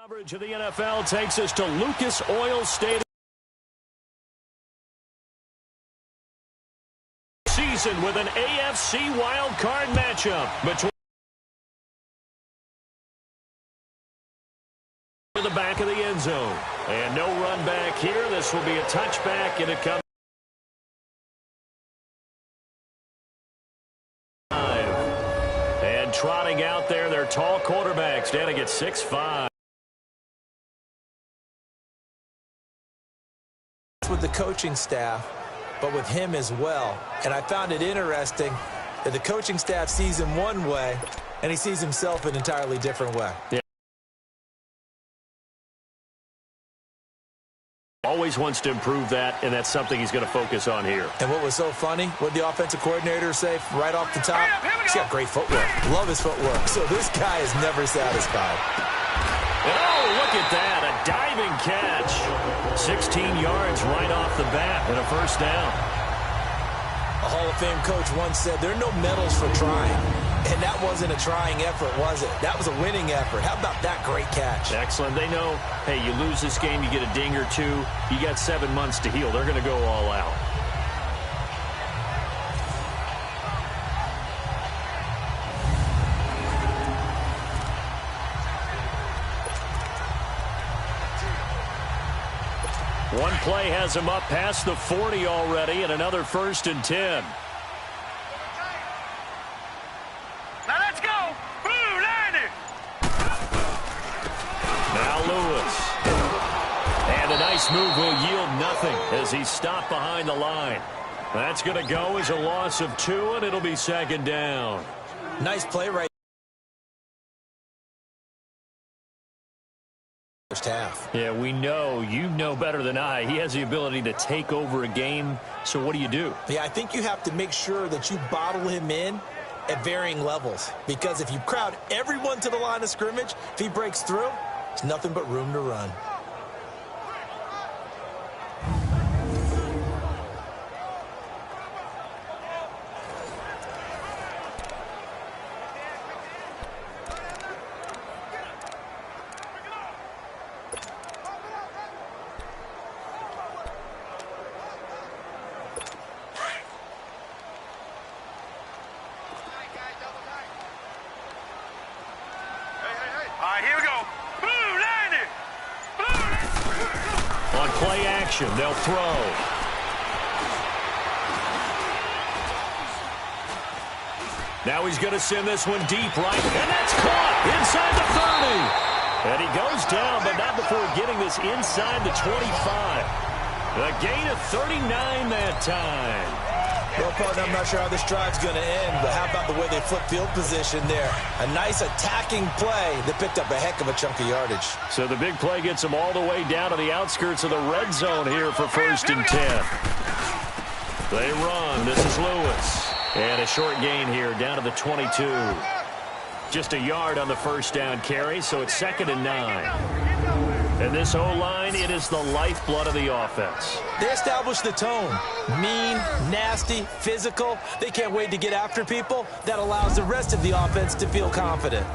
Coverage of the NFL takes us to Lucas Oil Stadium. Season with an AFC wildcard matchup between the back of the end zone. And no run back here. This will be a touchback, and it comes. And trotting out there, their tall quarterback standing at 6'5". With the coaching staff, but with him as well. And I found it interesting that the coaching staff sees him one way, and he sees himself an entirely different way. Yeah. Always wants to improve that, and that's something he's going to focus on here. And what was so funny, what did the offensive coordinator say right off the top? He's got great footwork. Love his footwork. So this guy is never satisfied. Oh, look at that. A diving catch. 16 yards right off the bat and a first down. A Hall of Fame coach once said, there are no medals for trying. And that wasn't a trying effort, was it? That was a winning effort. How about that great catch? Excellent. They know, hey, you lose this game, you get a ding or two. You got 7 months to heal. They're going to go all out. One play has him up past the 40 already, and another 1st and 10. Now let's go. Boo, Landy. Now Lewis. And a nice move will yield nothing as he's stopped behind the line. That's going to go as a loss of 2, and it'll be 2nd down. Nice play right. First half. Yeah, we know, you know better than I. He has the ability to take over a game. So what do you do? Yeah, I think you have to make sure that you bottle him in at varying levels. Because if you crowd everyone to the line of scrimmage, if he breaks through, there's nothing but room to run. They'll throw. Now he's going to send this one deep right, and that's caught inside the 30. And he goes down, but not before getting this inside the 25. A gain of 39 that time. Well, partner, I'm not sure how this drive's going to end, but how about the way they flip field position there? A nice attacking play that picked up a heck of a chunk of yardage. So the big play gets them all the way down to the outskirts of the red zone here for 1st and 10. They run. This is Lewis. And a short gain here down to the 22. Just a yard on the 1st down carry, so it's 2nd and 9. And this O-line, it is the lifeblood of the offense. They establish the tone. Mean, nasty, physical. They can't wait to get after people. That allows the rest of the offense to feel confident.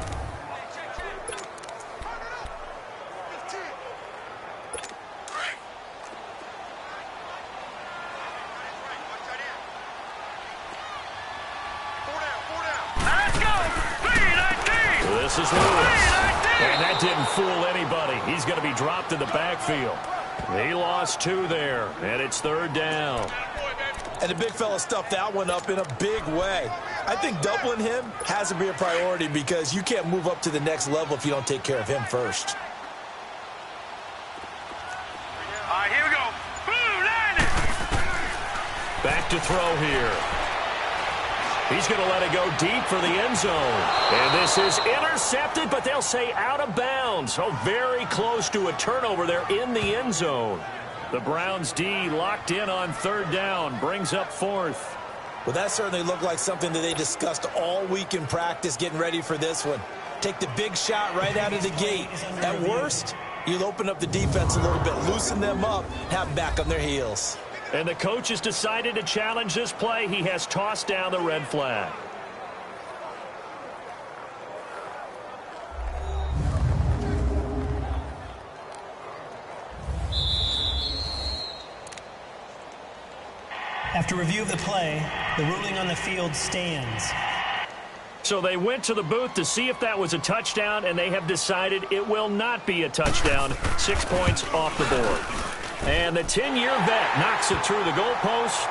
This is Lewis. And that didn't fool anybody. He's going to be dropped in the backfield. He lost 2 there, and it's 3rd down. And the big fella stuffed that one up in a big way. I think doubling him has to be a priority because you can't move up to the next level if you don't take care of him first. All right, here we go. Boom, Landy. Back to throw here. He's going to let it go deep for the end zone. And this is intercepted, but they'll say out of bounds. So very close to a turnover there in the end zone. The Browns D locked in on 3rd down, brings up 4th. Well, that certainly looked like something that they discussed all week in practice getting ready for this one. Take the big shot right out of the gate. At worst, you'll open up the defense a little bit, loosen them up, have them back on their heels. And the coach has decided to challenge this play. He has tossed down the red flag. After review of the play, the ruling on the field stands. So they went to the booth to see if that was a touchdown, and they have decided it will not be a touchdown. 6 points off the board. And the 10-year vet knocks it through the goalpost.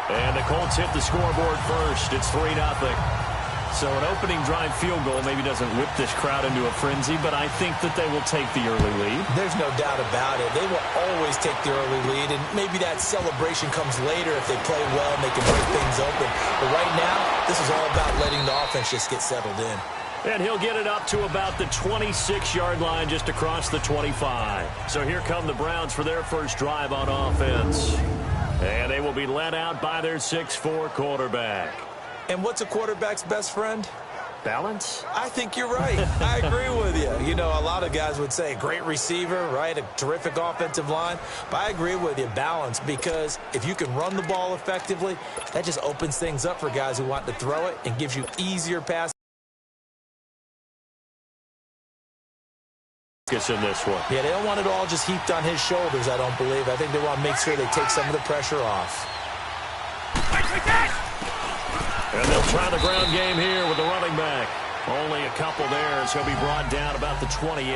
And the Colts hit the scoreboard first. It's 3-0. So an opening drive field goal maybe doesn't whip this crowd into a frenzy, but I think that they will take the early lead. There's no doubt about it. They will always take the early lead, and maybe that celebration comes later if they play well and they can break things open. But right now, this is all about letting the offense just get settled in. And he'll get it up to about the 26-yard line just across the 25. So here come the Browns for their first drive on offense. And they will be led out by their 6'4" quarterback. And what's a quarterback's best friend? Balance? I think you're right. I agree with you. You know, a lot of guys would say great receiver, right? A terrific offensive line. But I agree with you, balance, because if you can run the ball effectively, that just opens things up for guys who want to throw it and gives you easier passes. In this one. Yeah, they don't want it all just heaped on his shoulders, I don't believe. I think they want to make sure they take some of the pressure off. And they'll try the ground game here with the running back. Only a couple there, so he'll be brought down about the 28.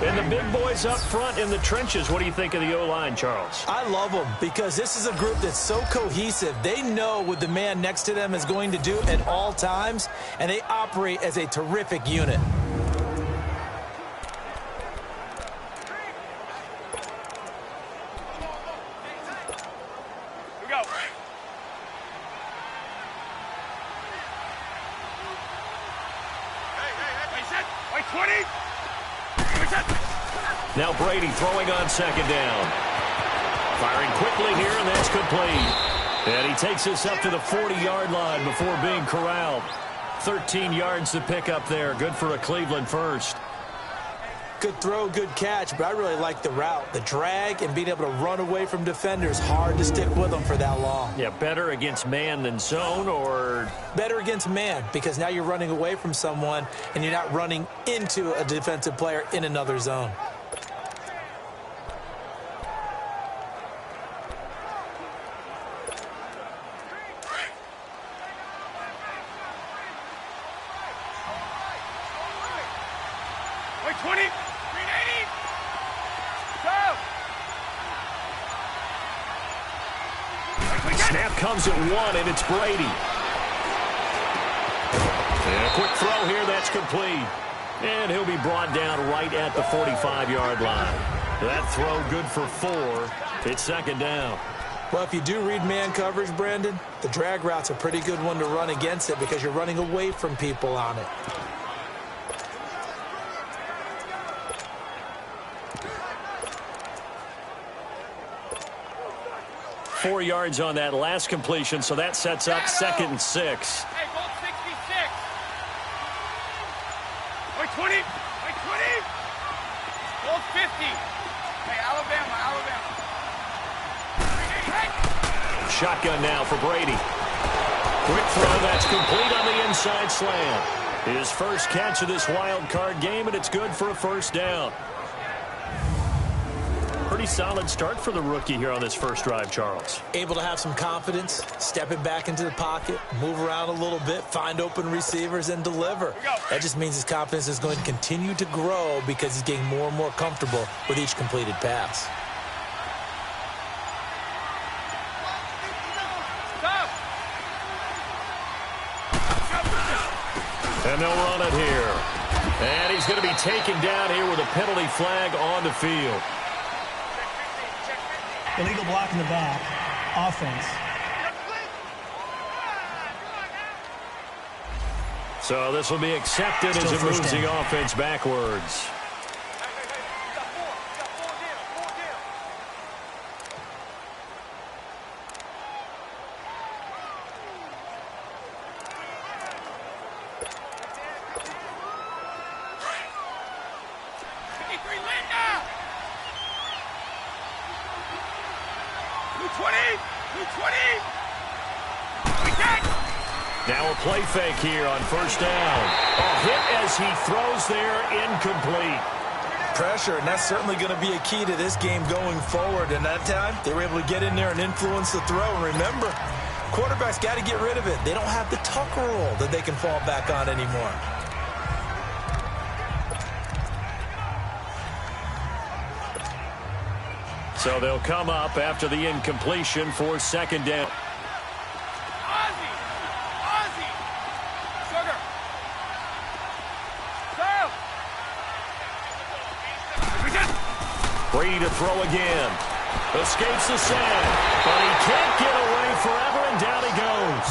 And the big boys up front in the trenches. What do you think of the O-line, Charles? I love them because this is a group that's so cohesive. They know what the man next to them is going to do at all times, and they operate as a terrific unit. Now Brady throwing on second down. Firing quickly here, and that's complete. And he takes us up to the 40-yard line before being corralled. 13 yards to pick up there. Good for a Cleveland first. Good throw, good catch, but I really like the route. The drag and being able to run away from defenders. Hard to stick with them for that long. Yeah, better against man than zone, or? Better against man, because now you're running away from someone and you're not running into a defensive player in another zone. Snap comes at one, and it's Brady. And a quick throw here, that's complete. And he'll be brought down right at the 45-yard line. That throw good for 4. It's second down. Well, if you do read man coverage, Brandon, the drag route's a pretty good one to run against it because you're running away from people on it. Four yards on that last completion, so that sets up 2nd and 6. Hey, goal 66. Wait, 20. Wait, 20. Goal 50. Hey, Alabama. Hey. Shotgun now for Brady. Quick throw, that's complete on the inside slant. His first catch of this wild card game, and it's good for a first down. Pretty solid start for the rookie here on this first drive, Charles. Able to have some confidence, stepping back into the pocket, move around a little bit, find open receivers, and deliver. That just means his confidence is going to continue to grow because he's getting more and more comfortable with each completed pass. And they'll run it here. And he's going to be taken down here with a penalty flag on the field. Illegal block in the back. Offense. So this will be accepted as it moves the offense backwards. Now a play fake here on first down. A hit as he throws there, incomplete. pressure, and that's certainly going to be a key to this game going forward. And that time, they were able to get in there and influence the throw. And remember, quarterbacks got to get rid of it. They don't have the tuck rule that they can fall back on anymore. So they'll come up after the incompletion for second down. Brady to throw again. Escapes the sack, but he can't get away forever, and down he goes.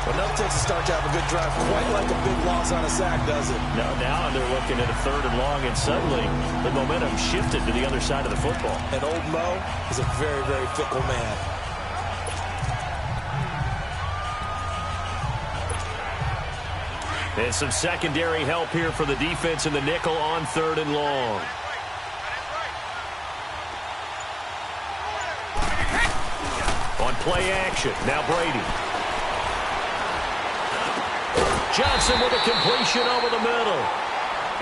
Well, nothing takes a start to have a good drive quite like a big loss on a sack, does it? No, now they're looking at a 3rd and long, and suddenly the momentum shifted to the other side of the football. And old Mo is a very, very fickle man. And some secondary help here for the defense in the nickel on 3rd and long. On play action, now Brady. Johnson with a completion over the middle.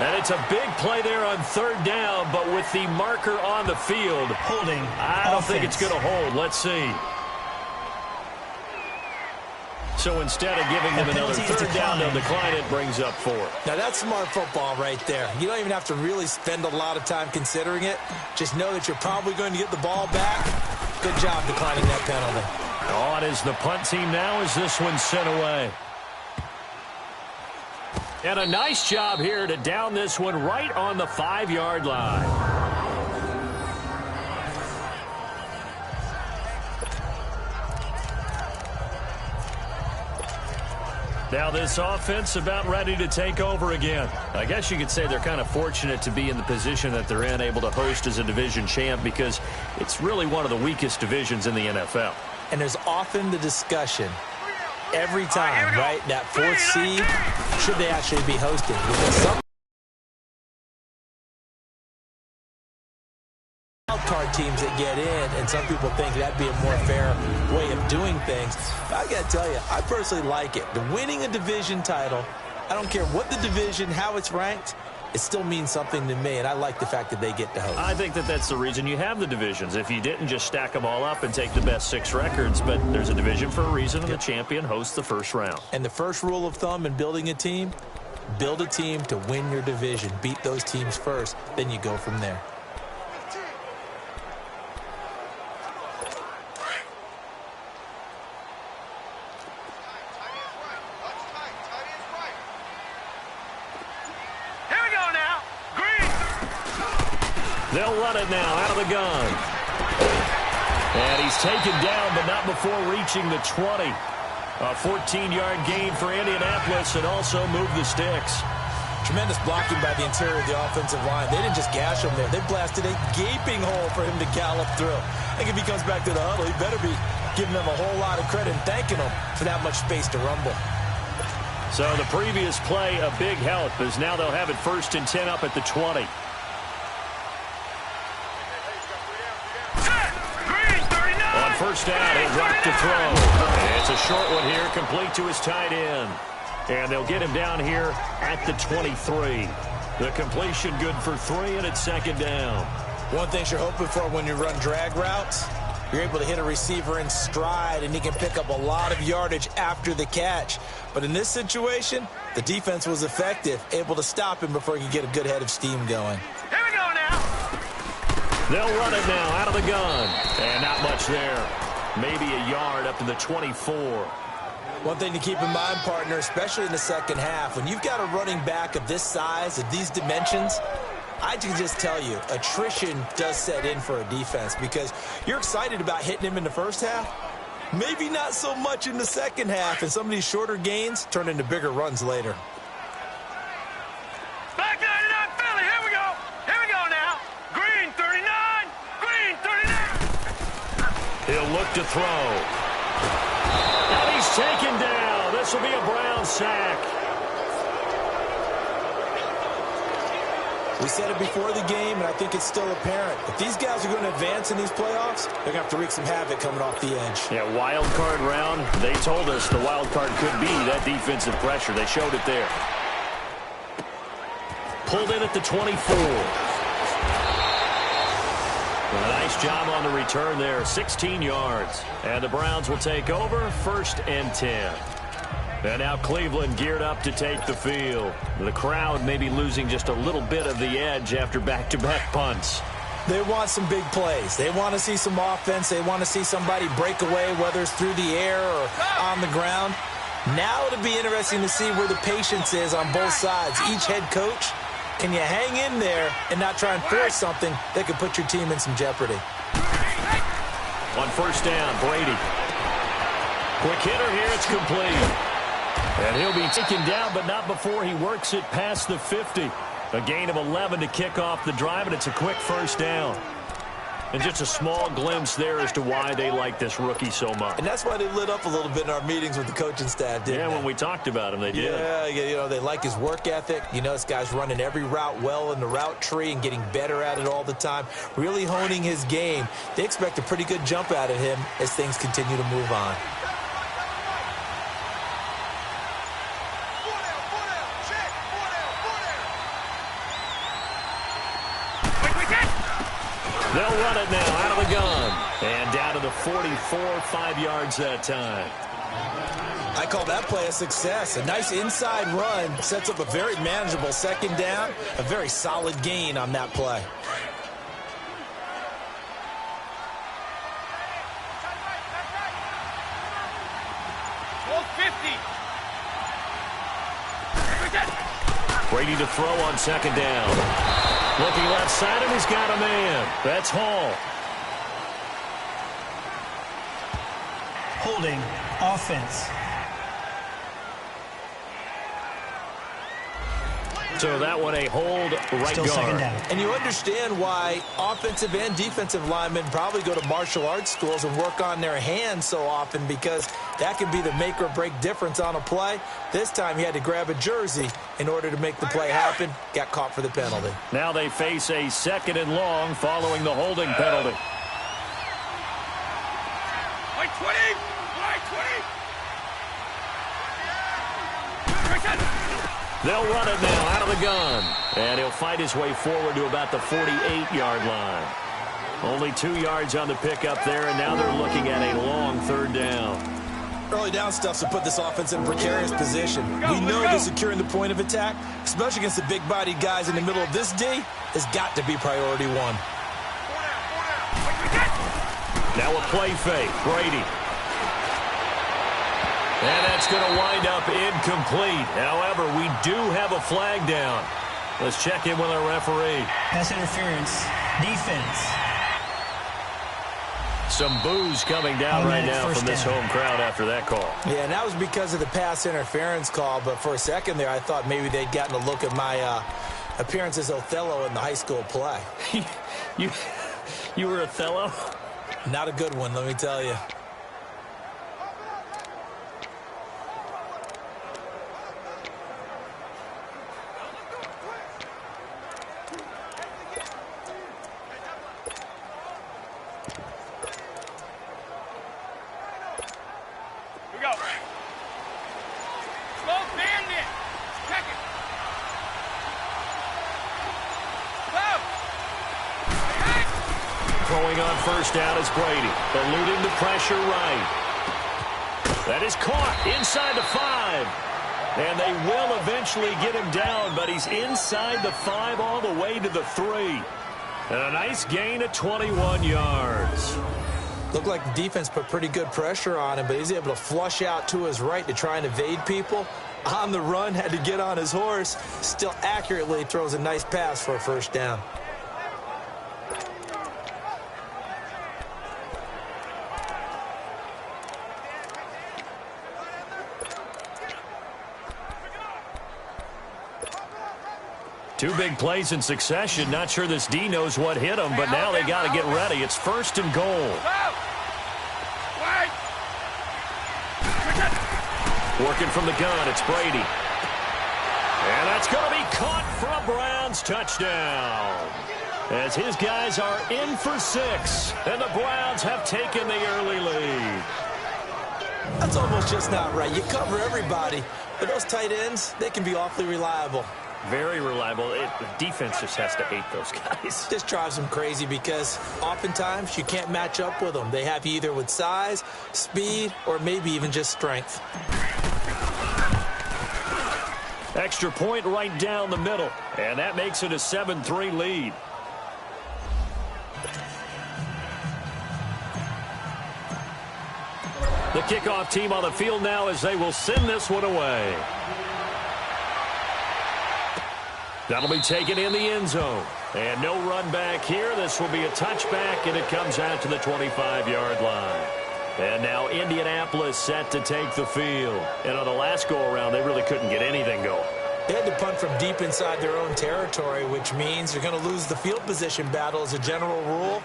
And it's a big play there on 3rd down, but with the marker on the field, holding. I don't think it's going to hold. Let's see. So instead of giving them another 3rd down, they'll decline it, brings up 4. Now that's smart football right there. You don't even have to really spend a lot of time considering it. Just know that you're probably going to get the ball back. Good job declining that penalty. On is the punt team now as this one's sent away. And a nice job here to down this one right on the 5-yard line. Now this offense about ready to take over again. I guess you could say they're kind of fortunate to be in the position that they're in, able to host as a division champ, because it's really one of the weakest divisions in the NFL. And there's often the discussion every time, right, that 4th seed, should they actually be hosting? Because some wildcard teams that get in, and some people think that'd be a more fair way of doing things. But I got to tell you, I personally like it. The winning a division title, I don't care what the division, how it's ranked, it still means something to me, and I like the fact that they get to host. I think that that's the reason you have the divisions. If you didn't just stack them all up and take the best 6 records, but there's a division for a reason, and the champion hosts the first round. And the first rule of thumb in building a team, build a team to win your division. Beat those teams first, then you go from there. They'll run it now out of the gun. And he's taken down, but not before reaching the 20. A 14-yard gain for Indianapolis, and also move the sticks. Tremendous blocking by the interior of the offensive line. They didn't just gash him there. They blasted a gaping hole for him to gallop through. I think if he comes back to the huddle, he better be giving them a whole lot of credit and thanking them for that much space to rumble. So the previous play, a big help, as now they'll have it 1st and 10 up at the 20. First down, he'll drop to throw. And it's a short one here, complete to his tight end. And they'll get him down here at the 23. The completion good for 3, and it's 2nd down. One thing you're hoping for when you run drag routes, you're able to hit a receiver in stride, and he can pick up a lot of yardage after the catch. But in this situation, the defense was effective, able to stop him before he could get a good head of steam going. Here we go now. They'll run it now out of the gun. And not much there. Maybe a yard up to the 24. One thing to keep in mind, partner, especially in the second half, when you've got a running back of this size, of these dimensions, I can just tell you, attrition does set in for a defense, because you're excited about hitting him in the first half. Maybe not so much in the second half, and some of these shorter gains turn into bigger runs later. Back 99 Philly, here we go. Here we go now. Green 39, Green 39. He'll look to throw. And he's taken down. This will be a Brown sack. We said it before the game, and I think it's still apparent. If these guys are going to advance in these playoffs, they're going to have to wreak some havoc coming off the edge. Yeah, wild card round. They told us the wild card could be that defensive pressure. They showed it there. Pulled in at the 24. A nice job on the return there, 16 yards. And the Browns will take over, 1st and 10. And now Cleveland geared up to take the field. The crowd may be losing just a little bit of the edge after back-to-back punts. They want some big plays. They want to see some offense. They want to see somebody break away, whether it's through the air or on the ground. Now it'll be interesting to see where the patience is on both sides. Each head coach, can you hang in there and not try and force something that could put your team in some jeopardy? On 1st down, Brady. Quick hitter here, it's complete. And he'll be taken down, but not before he works it past the 50. A gain of 11 to kick off the drive, and it's a quick 1st down. And just a small glimpse there as to why they like this rookie so much. And that's why they lit up a little bit in our meetings with the coaching staff, didn't they? Yeah, when we talked about him, they did. Yeah, you know, they like his work ethic. You know, this guy's running every route well in the route tree and getting better at it all the time, really honing his game. They expect a pretty good jump out of him as things continue to move on. They'll run it now out of the gun. And down to the 44, 5 yards that time. I call that play a success. A nice inside run sets up a very manageable 2nd down. A very solid gain on that play. Brady to throw on 2nd down. Looking left side, and he's got a man. That's Hall. Holding. Offense. So that one a hold right Still guard. 2nd down. And you understand why offensive and defensive linemen probably go to martial arts schools and work on their hands so often, because that can be the make or break difference on a play. This time he had to grab a jersey in order to make the play happen. Got caught for the penalty. Now they face a 2nd and long following the holding penalty. Wait, 20! Wait, 20! They'll run it now out of the gun. And he'll fight his way forward to about the 48-yard line. Only 2 yards on the pickup there, and now they're looking at a long 3rd down. Early down stuff to put this offense in a precarious position. We know that securing the point of attack, especially against the big-bodied guys in the middle of this D, has got to be priority 1. Now a play fake. Brady. And that's going to wind up incomplete. However, we do have a flag down. Let's check in with our referee. Pass interference. Defense. Some boos coming down right now from this home crowd after that call. Yeah, and that was because of the pass interference call. But for a second there, I thought maybe they'd gotten a look at my appearance as Othello in the high school play. You were Othello? Not a good one, let me tell you. Throwing on 1st down is Brady. Eluding the pressure right. That is caught inside the 5. And they will eventually get him down, but he's inside the 5 all the way to the 3. And a nice gain of 21 yards. Looked like the defense put pretty good pressure on him, but he's able to flush out to his right to try and evade people. On the run, had to get on his horse. Still accurately throws a nice pass for a 1st down. Two big plays in succession. Not sure this D knows what hit him, but now they got to get ready. It's 1st and goal. Working from the gun, it's Brady. And that's going to be caught for a Browns touchdown. As his guys are in for 6, and the Browns have taken the early lead. That's almost just not right. You cover everybody, but those tight ends, they can be awfully reliable. Very reliable. The defense just has to hate those guys. This drives them crazy because oftentimes you can't match up with them. They have you either with size, speed, or maybe even just strength. Extra point right down the middle, and that makes it a 7-3 lead. The kickoff team on the field now as they will send this one away. That'll be taken in the end zone. And no run back here. This will be a touchback, and it comes out to the 25-yard line. And now Indianapolis set to take the field. And on the last go-around, they really couldn't get anything going. They had to punt from deep inside their own territory, which means you're going to lose the field position battle as a general rule.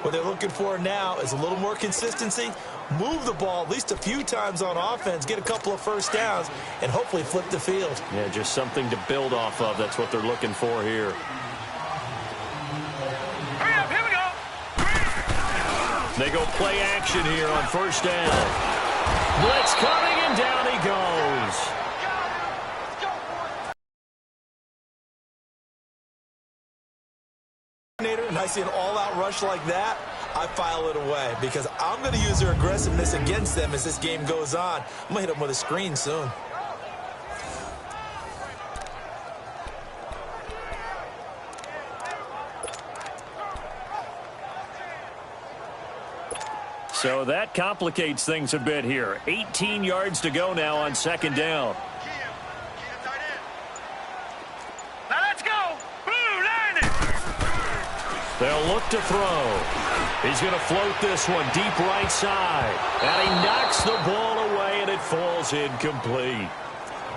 What they're looking for now is a little more consistency, move the ball at least a few times on offense, get a couple of first downs, and hopefully flip the field. Yeah, just something to build off of. That's what they're looking for here. Hurry up, here we go. They go play action here on first down. Blitz coming, and down he goes. And I see an all-out rush like that, I file it away because I'm going to use their aggressiveness against them as this game goes on. I'm going to hit them with a screen soon. So that complicates things a bit here. 18 yards to go now on second down. Now let's go. Blue, line it. They'll look to throw. He's going to float this one deep right side. And he knocks the ball away, and it falls incomplete.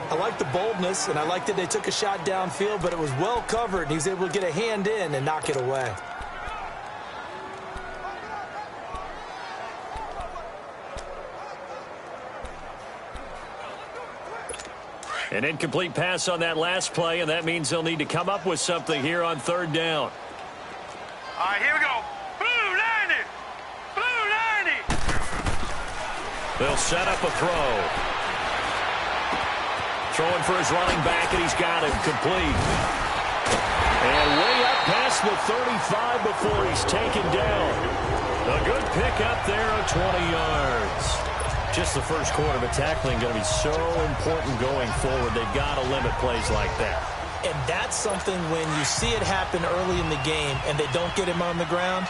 I like the boldness, and I like that they took a shot downfield, but it was well covered, and he was able to get a hand in and knock it away. An incomplete pass on that last play, and that means they'll need to come up with something here on third down. All right, here we go. Blue, line it. Blue, line it. They'll set up a throw. Throwing for his running back, and he's got him complete. And way up past the 35 before he's taken down. A good pickup there of 20 yards. Just the first quarter, but tackling going to be so important going forward. They've got to limit plays like that. And that's something when you see it happen early in the game and they don't get him on the ground,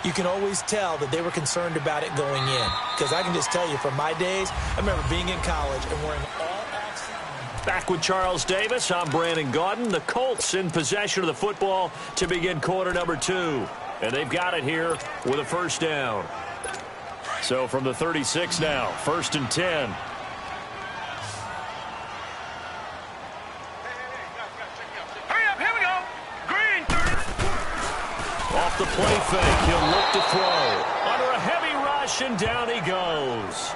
you can always tell that they were concerned about it going in. Because I can just tell you from my days, I remember being in college and wearing all off-season. Back with Charles Davis, I'm Brandon Gaudin. The Colts in possession of the football to begin quarter number 2. And they've got it here with a first down. So from the 36 now, 1st and 10. Hurry up, here we go. Green, 30. Off the play fake, he'll look to throw. Under a heavy rush, and down he goes.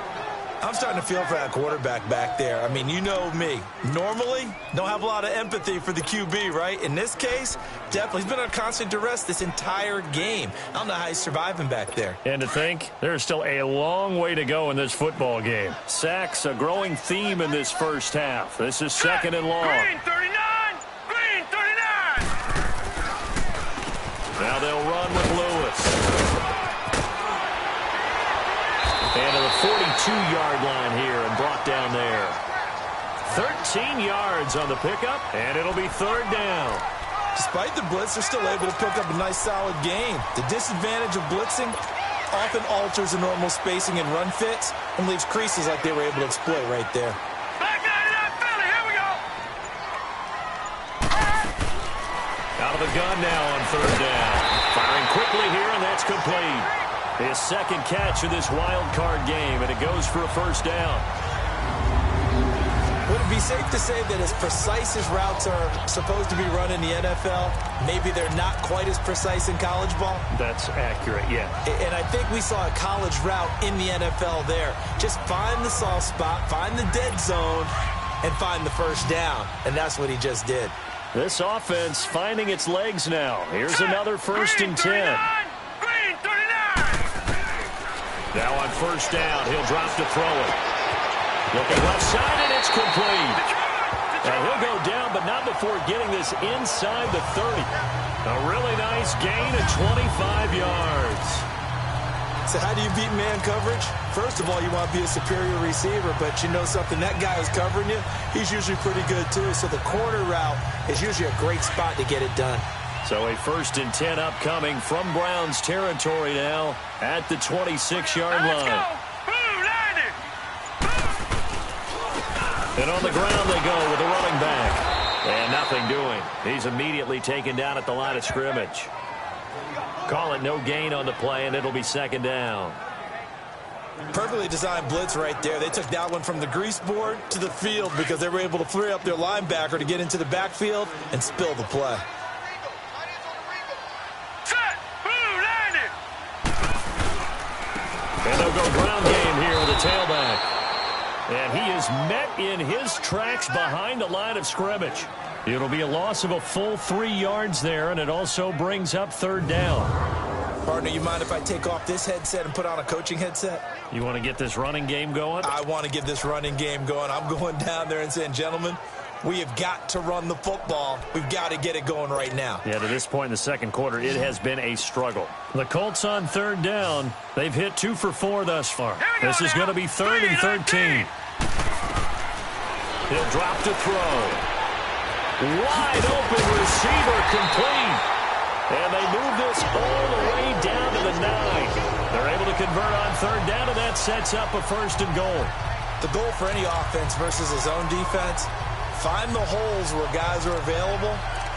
I'm starting to feel for that quarterback back there. I mean, you know me. Normally, don't have a lot of empathy for the QB, right? In this case, definitely. He's been under constant duress this entire game. I don't know how he's surviving back there. And to think, there's still a long way to go in this football game. Sacks, a growing theme in this first half. This is second and long. Green, 39. Green, 39. Now they'll run with Lewis. And to the 42-yard line here and brought down there. 13 yards on the pickup, and it'll be third down. Despite the blitz, they're still able to pick up a nice, solid gain. The disadvantage of blitzing often alters the normal spacing and run fits and leaves creases like they were able to exploit right there. Back 99, Philly, here we go. Out of the gun now on third down. Firing quickly here, and that's complete. His second catch of this wild card game, and it goes for a first down. Would it be safe to say that as precise as routes are supposed to be run in the NFL, maybe they're not quite as precise in college ball? That's accurate, yeah. And I think we saw a college route in the NFL there. Just find the soft spot, find the dead zone, and find the first down. And that's what he just did. This offense finding its legs now. Here's another 1st and 10. Green, 39. Now on first down, he'll drop to throw it. Looking left side, and it's complete. And he'll go down, but not before before getting this inside the 30. A really nice gain of 25 yards. So how do you beat man coverage? First of all, you want to be a superior receiver, but you know something, that guy who's covering you, he's usually pretty good too. So the corner route is usually a great spot to get it done. So a 1st and 10 upcoming from Browns territory now at the 26-yard line. Let's go. Boom, landed. And on the ground they go with the running back. And nothing doing. He's immediately taken down at the line of scrimmage. Call it no gain on the play, and it'll be 2nd down. Perfectly designed blitz right there. They took that one from the grease board to the field because they were able to free up their linebacker to get into the backfield and spill the play. Set. Boom, landed. And they'll go ground game here with a tailback. And he is met in his tracks behind the line of scrimmage. It'll be a loss of a full 3 yards there, and it also brings up 3rd down. Partner, you mind if I take off this headset and put on a coaching headset? You want to get this running game going? I want to get this running game going. I'm going down there and saying, gentlemen, we have got to run the football. We've got to get it going right now. Yeah, to this point in the 2nd quarter, it has been a struggle. The Colts on 3rd down. They've hit 2 for 4 thus far. This is going to be 3rd and 13. He'll drop to throw. Wide open receiver complete. And they move this all the way down to the 9. They're able to convert on 3rd down, and that sets up a 1st and goal. The goal for any offense versus a zone defense, find the holes where guys are available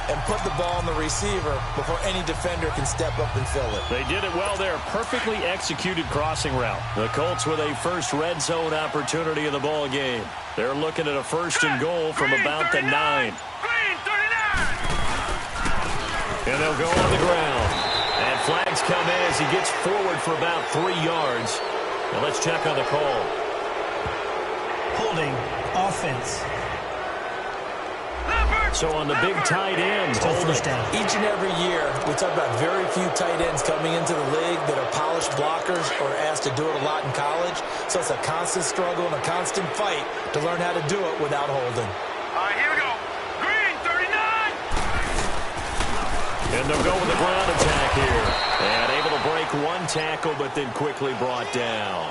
and put the ball on the receiver before any defender can step up and fill it. They did it well there. Perfectly executed crossing route. The Colts with a first red zone opportunity of the ball game. They're looking at a 1st and goal from about the 9. Green 39. And they'll go on the ground. And flags come in as he gets forward for about 3 yards. Now let's check on the call. Holding. Offense. So on the big tight end, Still 1st down. Each and every year, we talk about very few tight ends coming into the league that are polished blockers or asked to do it a lot in college. So it's a constant struggle and a constant fight to learn how to do it without holding. All right, here we go. Green 39. and they'll go with the ground attack here. And able to break 1 tackle, but then quickly brought down.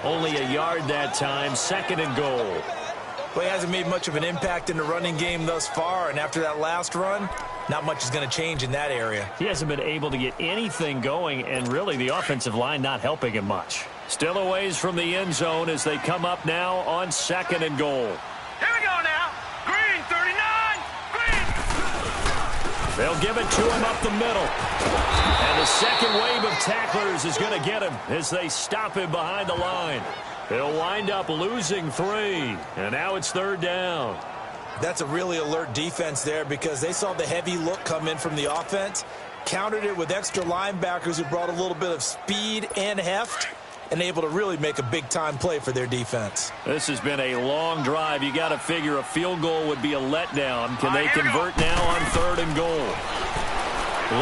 Only a yard that time, 2nd and goal. Well, he hasn't made much of an impact in the running game thus far, and after that last run, not much is going to change in that area. He hasn't been able to get anything going, and really the offensive line not helping him much. Still a ways from the end zone as they come up now on 2nd and goal. Here we go now. Green 39. Green. They'll give it to him up the middle. And the second wave of tacklers is going to get him as they stop him behind the line. He'll wind up losing 3, and now it's 3rd down. That's a really alert defense there because they saw the heavy look come in from the offense, countered it with extra linebackers who brought a little bit of speed and heft, and able to really make a big-time play for their defense. This has been a long drive. You got to figure a field goal would be a letdown. Can they convert now on 3rd and goal?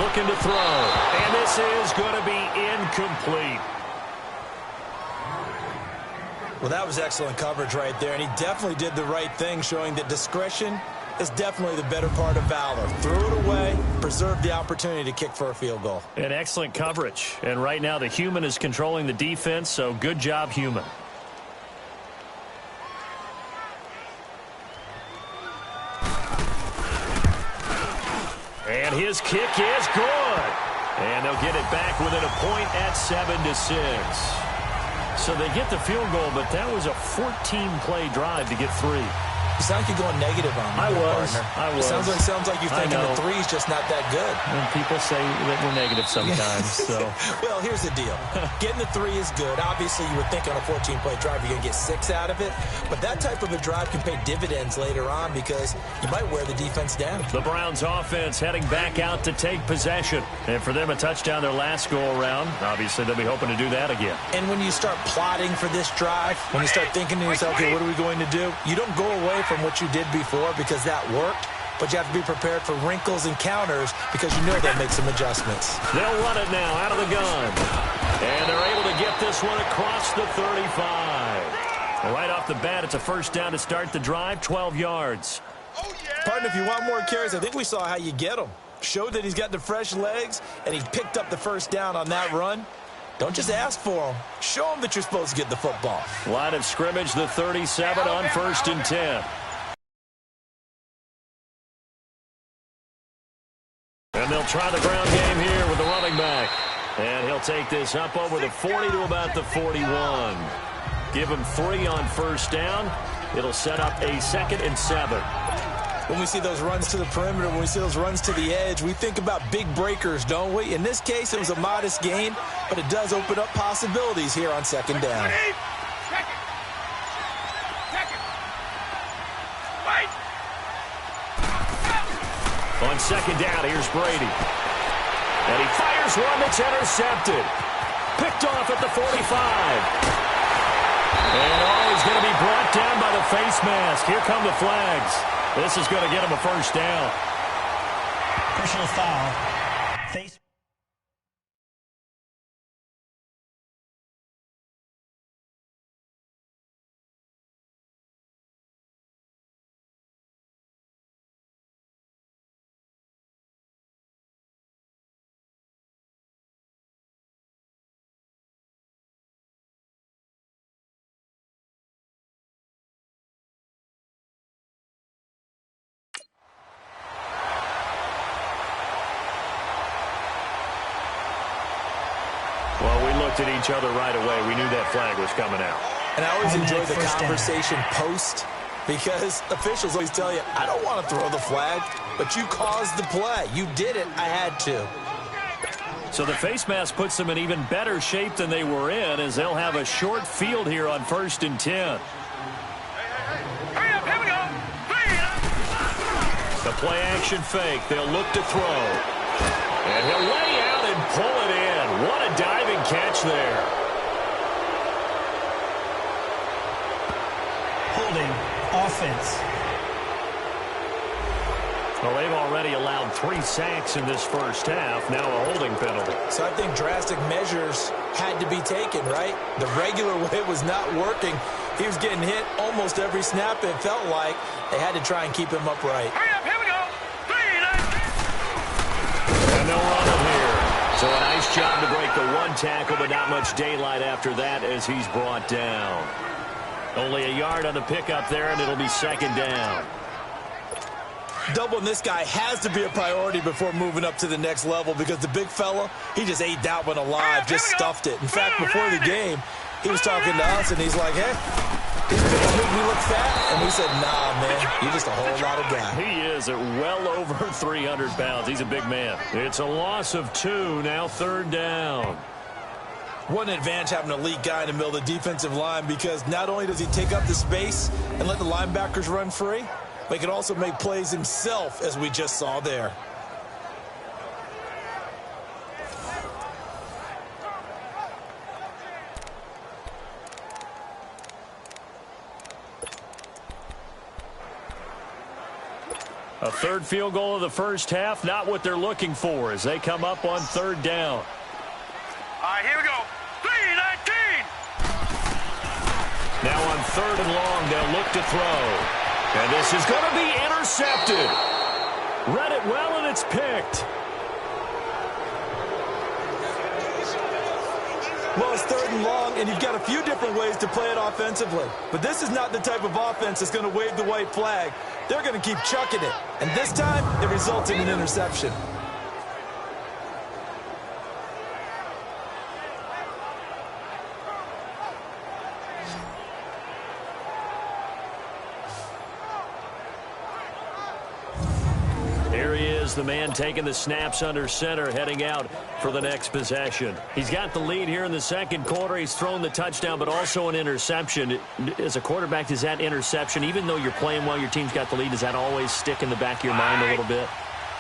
Looking to throw, and this is going to be incomplete. Well, that was excellent coverage right there, and he definitely did the right thing, showing that discretion is definitely the better part of valor. Threw it away, preserved the opportunity to kick for a field goal. And excellent coverage. And right now the human is controlling the defense, so good job, human. And his kick is good. And they'll get it back within a point at 7-6. So they get the field goal, but that was a 14-play drive to get 3. You sound like you're going negative on me, partner. I was. It sounds like you're thinking the 3's just not that good. And people say that we're negative sometimes. So. Well, here's the deal. Getting the 3 is good. Obviously, you would think on a 14-play drive you're going to get 6 out of it. But that type of a drive can pay dividends later on because you might wear the defense down. The Browns offense heading back out to take possession. And for them, a touchdown their last go-around. Obviously, they'll be hoping to do that again. And when you start plotting for this drive, when you start thinking to yourself, okay, what are we going to do? You don't go away from what you did before because that worked, but you have to be prepared for wrinkles and counters because you know they'll make some adjustments. They'll run it now out of the gun. And they're able to get this one across the 35. Right off the bat, it's a 1st down to start the drive, 12 yards. Oh, yeah. Partner, if you want more carries, I think we saw how you get them. Showed that he's got the fresh legs, and he picked up the first down on that run. Don't just ask for them. Show them that you're supposed to get the football. Line of scrimmage, the 37 on 1st and 10. And they'll try the ground game here with the running back. And he'll take this up over the 40 to about the 41. Give him 3 on first down. It'll set up a 2nd and 7. When we see those runs to the perimeter, when we see those runs to the edge, we think about big breakers, don't we? In this case, it was a modest gain, but it does open up possibilities here on 2nd down. On 2nd down, here's Brady. And he fires one that's intercepted. Picked off at the 45. And he's going to be brought down by the face mask. Here come the flags. This is going to get him a first down. Personal foul. Face. Well, we looked at each other right away. We knew that flag was coming out. And I always enjoy the conversation post, because officials always tell you, I don't want to throw the flag, but you caused the play. You did it. I had to. So the face mask puts them in even better shape than they were in, as they'll have a short field here on 1st and 10. Hurry up, here we go. The play action fake. They'll look to throw. And he'll lay out and pull it in. What a diving catch there. Holding. Offense. Well, they've already allowed 3 sacks in this first half. Now a holding penalty. So I think drastic measures had to be taken, right? The regular way was not working. He was getting hit almost every snap, it felt like. They had to try and keep him upright. Hurry up, here we go. 3, 9. And they'll run him here. So a nice job to break the 1 tackle, but not much daylight after that as he's brought down. Only a yard on the pickup there, and it'll be 2nd down. Doubling this guy has to be a priority before moving up to the next level, because the big fella, he just ate that one alive, just stuffed it. In fact, before the game, he was talking to us, and he's like, hey, these guys make me look fat. And we said, nah, man, you're just a whole lot of guy. He is at well over 300 pounds. He's a big man. It's a loss of 2, now 3rd down. What an advantage having an elite guy in the middle of the defensive line, because not only does he take up the space and let the linebackers run free, but he can also make plays himself, as we just saw there. A 3rd field goal of the first half, not what they're looking for as they come up on 3rd down. All right, here we go. 3-19. Now on 3rd and long, they'll look to throw. And this is going to be intercepted. Read it well, and it's picked. Well, it's 3rd and long, and you've got a few different ways to play it offensively. But this is not the type of offense that's going to wave the white flag. They're going to keep chucking it. And this time, it results in an interception. The man taking the snaps under center, heading out for the next possession. He's got the lead here in the 2nd quarter. He's thrown the touchdown, but also an interception. As a quarterback, does that interception, even though you're playing well, your team's got the lead, does that always stick in the back of your mind a little bit?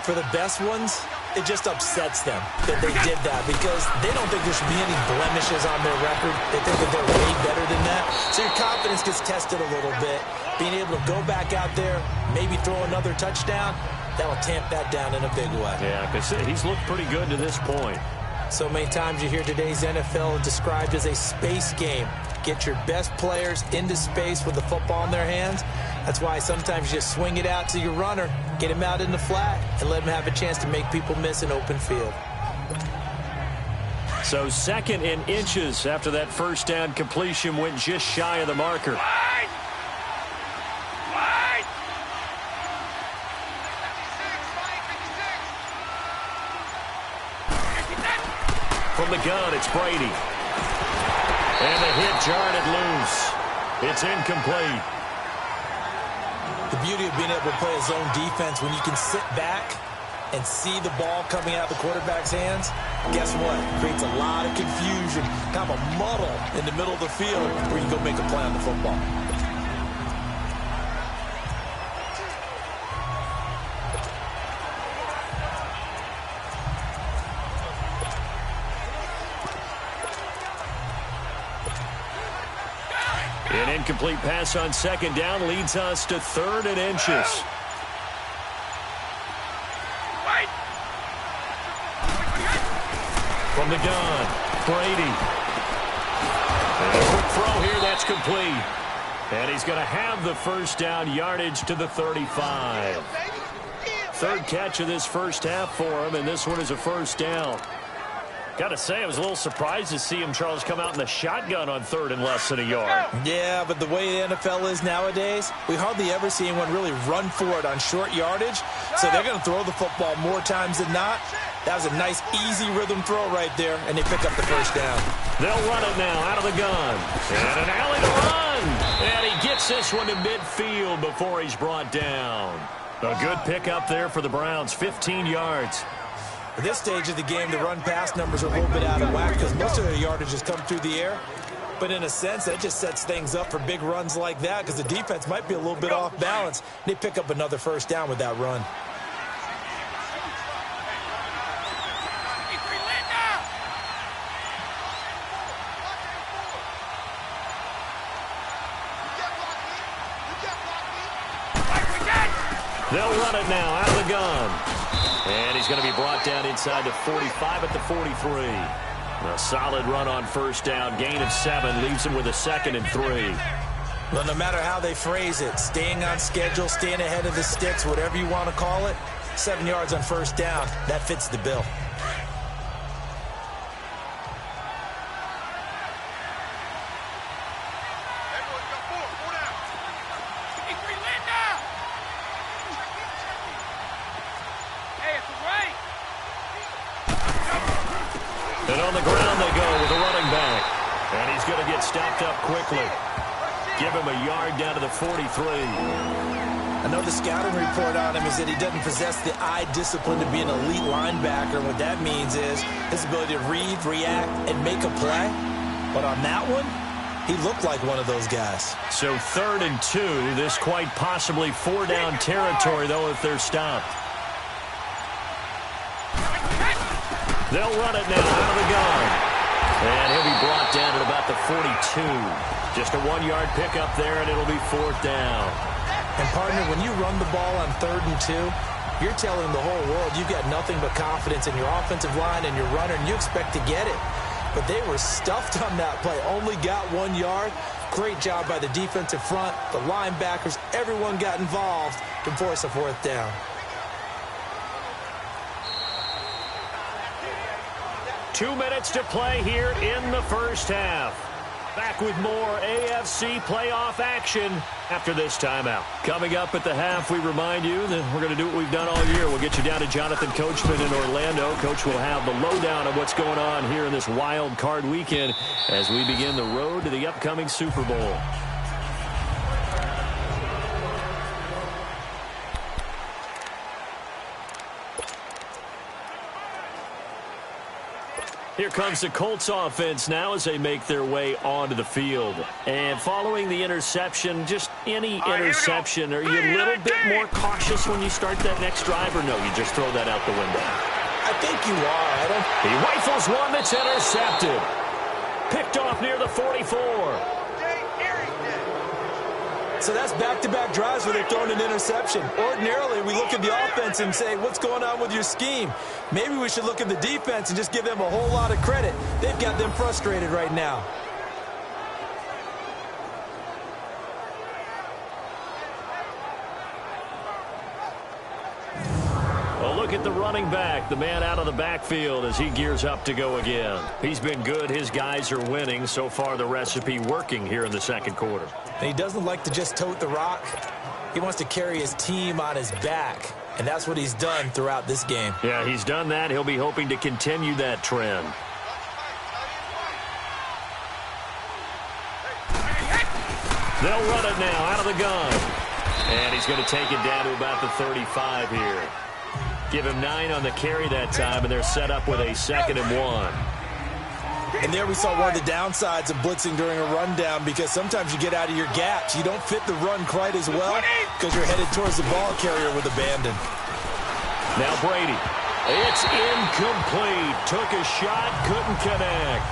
For the best ones, it just upsets them that they did that, because they don't think there should be any blemishes on their record. They think that they're way better than that. So your confidence gets tested a little bit. Being able to go back out there, maybe throw another touchdown, that'll tamp that down in a big way. Yeah, because he's looked pretty good to this point. So many times you hear today's NFL described as a space game. Get your best players into space with the football in their hands, That's why sometimes you just swing it out to your runner, get him out in the flat, and let him have a chance to make people miss an open field. So 2nd and inches after that first down completion went just shy of the marker. Wide! Wide! From the gun, it's Brady. And the hit jarred it loose. It's incomplete. The beauty of being able to play a zone defense when you can sit back and see the ball coming out of the quarterback's hands, guess what? Creates a lot of confusion, kind of a muddle in the middle of the field where you can go make a play on the football. An incomplete pass on 2nd down leads us to 3rd and inches. From the gun, Brady. And a quick throw here, that's complete. And he's going to have the first down yardage to the 35. 3rd catch of this first half for him, and this one is a first down. Got to say, I was a little surprised to see him, Charles, come out in the shotgun on 3rd and less than a yard. Yeah, but the way the NFL is nowadays, we hardly ever see anyone really run for it on short yardage. So they're going to throw the football more times than not. That was a nice, easy rhythm throw right there, and they pick up the first down. They'll run it now out of the gun. And an alley to run. And he gets this one to midfield before he's brought down. A good pickup there for the Browns, 15 yards. At this stage of the game, the run-pass numbers are a little bit out of whack because most of their yardage has come through the air. But in a sense, that just sets things up for big runs like that because the defense might be a little bit off balance. They pick up another first down with that run. They'll run it now out of the gun. And he's going to be brought down inside the 45 at the 43. A solid run on first down. Gain of 7 leaves him with a 2nd and 3. Well, no matter how they phrase it, staying on schedule, staying ahead of the sticks, whatever you want to call it, 7 yards on first down, that fits the bill. And on the ground they go with a running back. And he's going to get stopped up quickly. Give him a yard down to the 43. I know the scouting report on him is that he doesn't possess the eye discipline to be an elite linebacker. What that means is his ability to read, react, and make a play. But on that one, he looked like one of those guys. So 3rd and 2. This quite possibly 4-down territory, though, if they're stopped. They'll run it now out of the gun. And he'll be brought down at about the 42. Just a 1-yard pickup there, and it'll be 4th down. And, partner, when you run the ball on 3rd and 2, you're telling the whole world you've got nothing but confidence in your offensive line and your runner, and you expect to get it. But they were stuffed on that play, only got 1 yard. Great job by the defensive front, the linebackers, everyone got involved to force a 4th down. Two minutes to play here in the first half. Back with more AFC playoff action after this timeout. Coming up at the half, we remind you that we're going to do what we've done all year. We'll get you down to Jonathan Coachman in Orlando. Coach will have the lowdown of what's going on here in this wild card weekend as we begin the road to the upcoming Super Bowl. Here comes the Colts offense now as they make their way onto the field. And following the interception, just any interception, are you a little bit more cautious when you start that next drive, or no, you just throw that out the window? I think you are, Adam. He rifles one that's intercepted. Picked off near the 44. So that's back-to-back drives where they've thrown an interception. Ordinarily, we look at the offense and say, what's going on with your scheme? Maybe we should look at the defense and just give them a whole lot of credit. They've got them frustrated right now. look at the running back, the man out of the backfield as he gears up to go again. He's been good. His guys are winning. So far, the recipe working here in the second quarter. And he doesn't like to just tote the rock. He wants to carry his team on his back, and that's what he's done throughout this game. Yeah, he's done that. He'll be hoping to continue that trend. They'll run it now out of the gun. And he's going to take it down to about the 35 here. Give him 9 on the carry that time, and they're set up with a 2nd and 1. And there we saw one of the downsides of blitzing during a rundown, because sometimes you get out of your gaps. You don't fit the run quite as well because you're headed towards the ball carrier with abandon. Now Brady. It's incomplete. Took a shot, couldn't connect.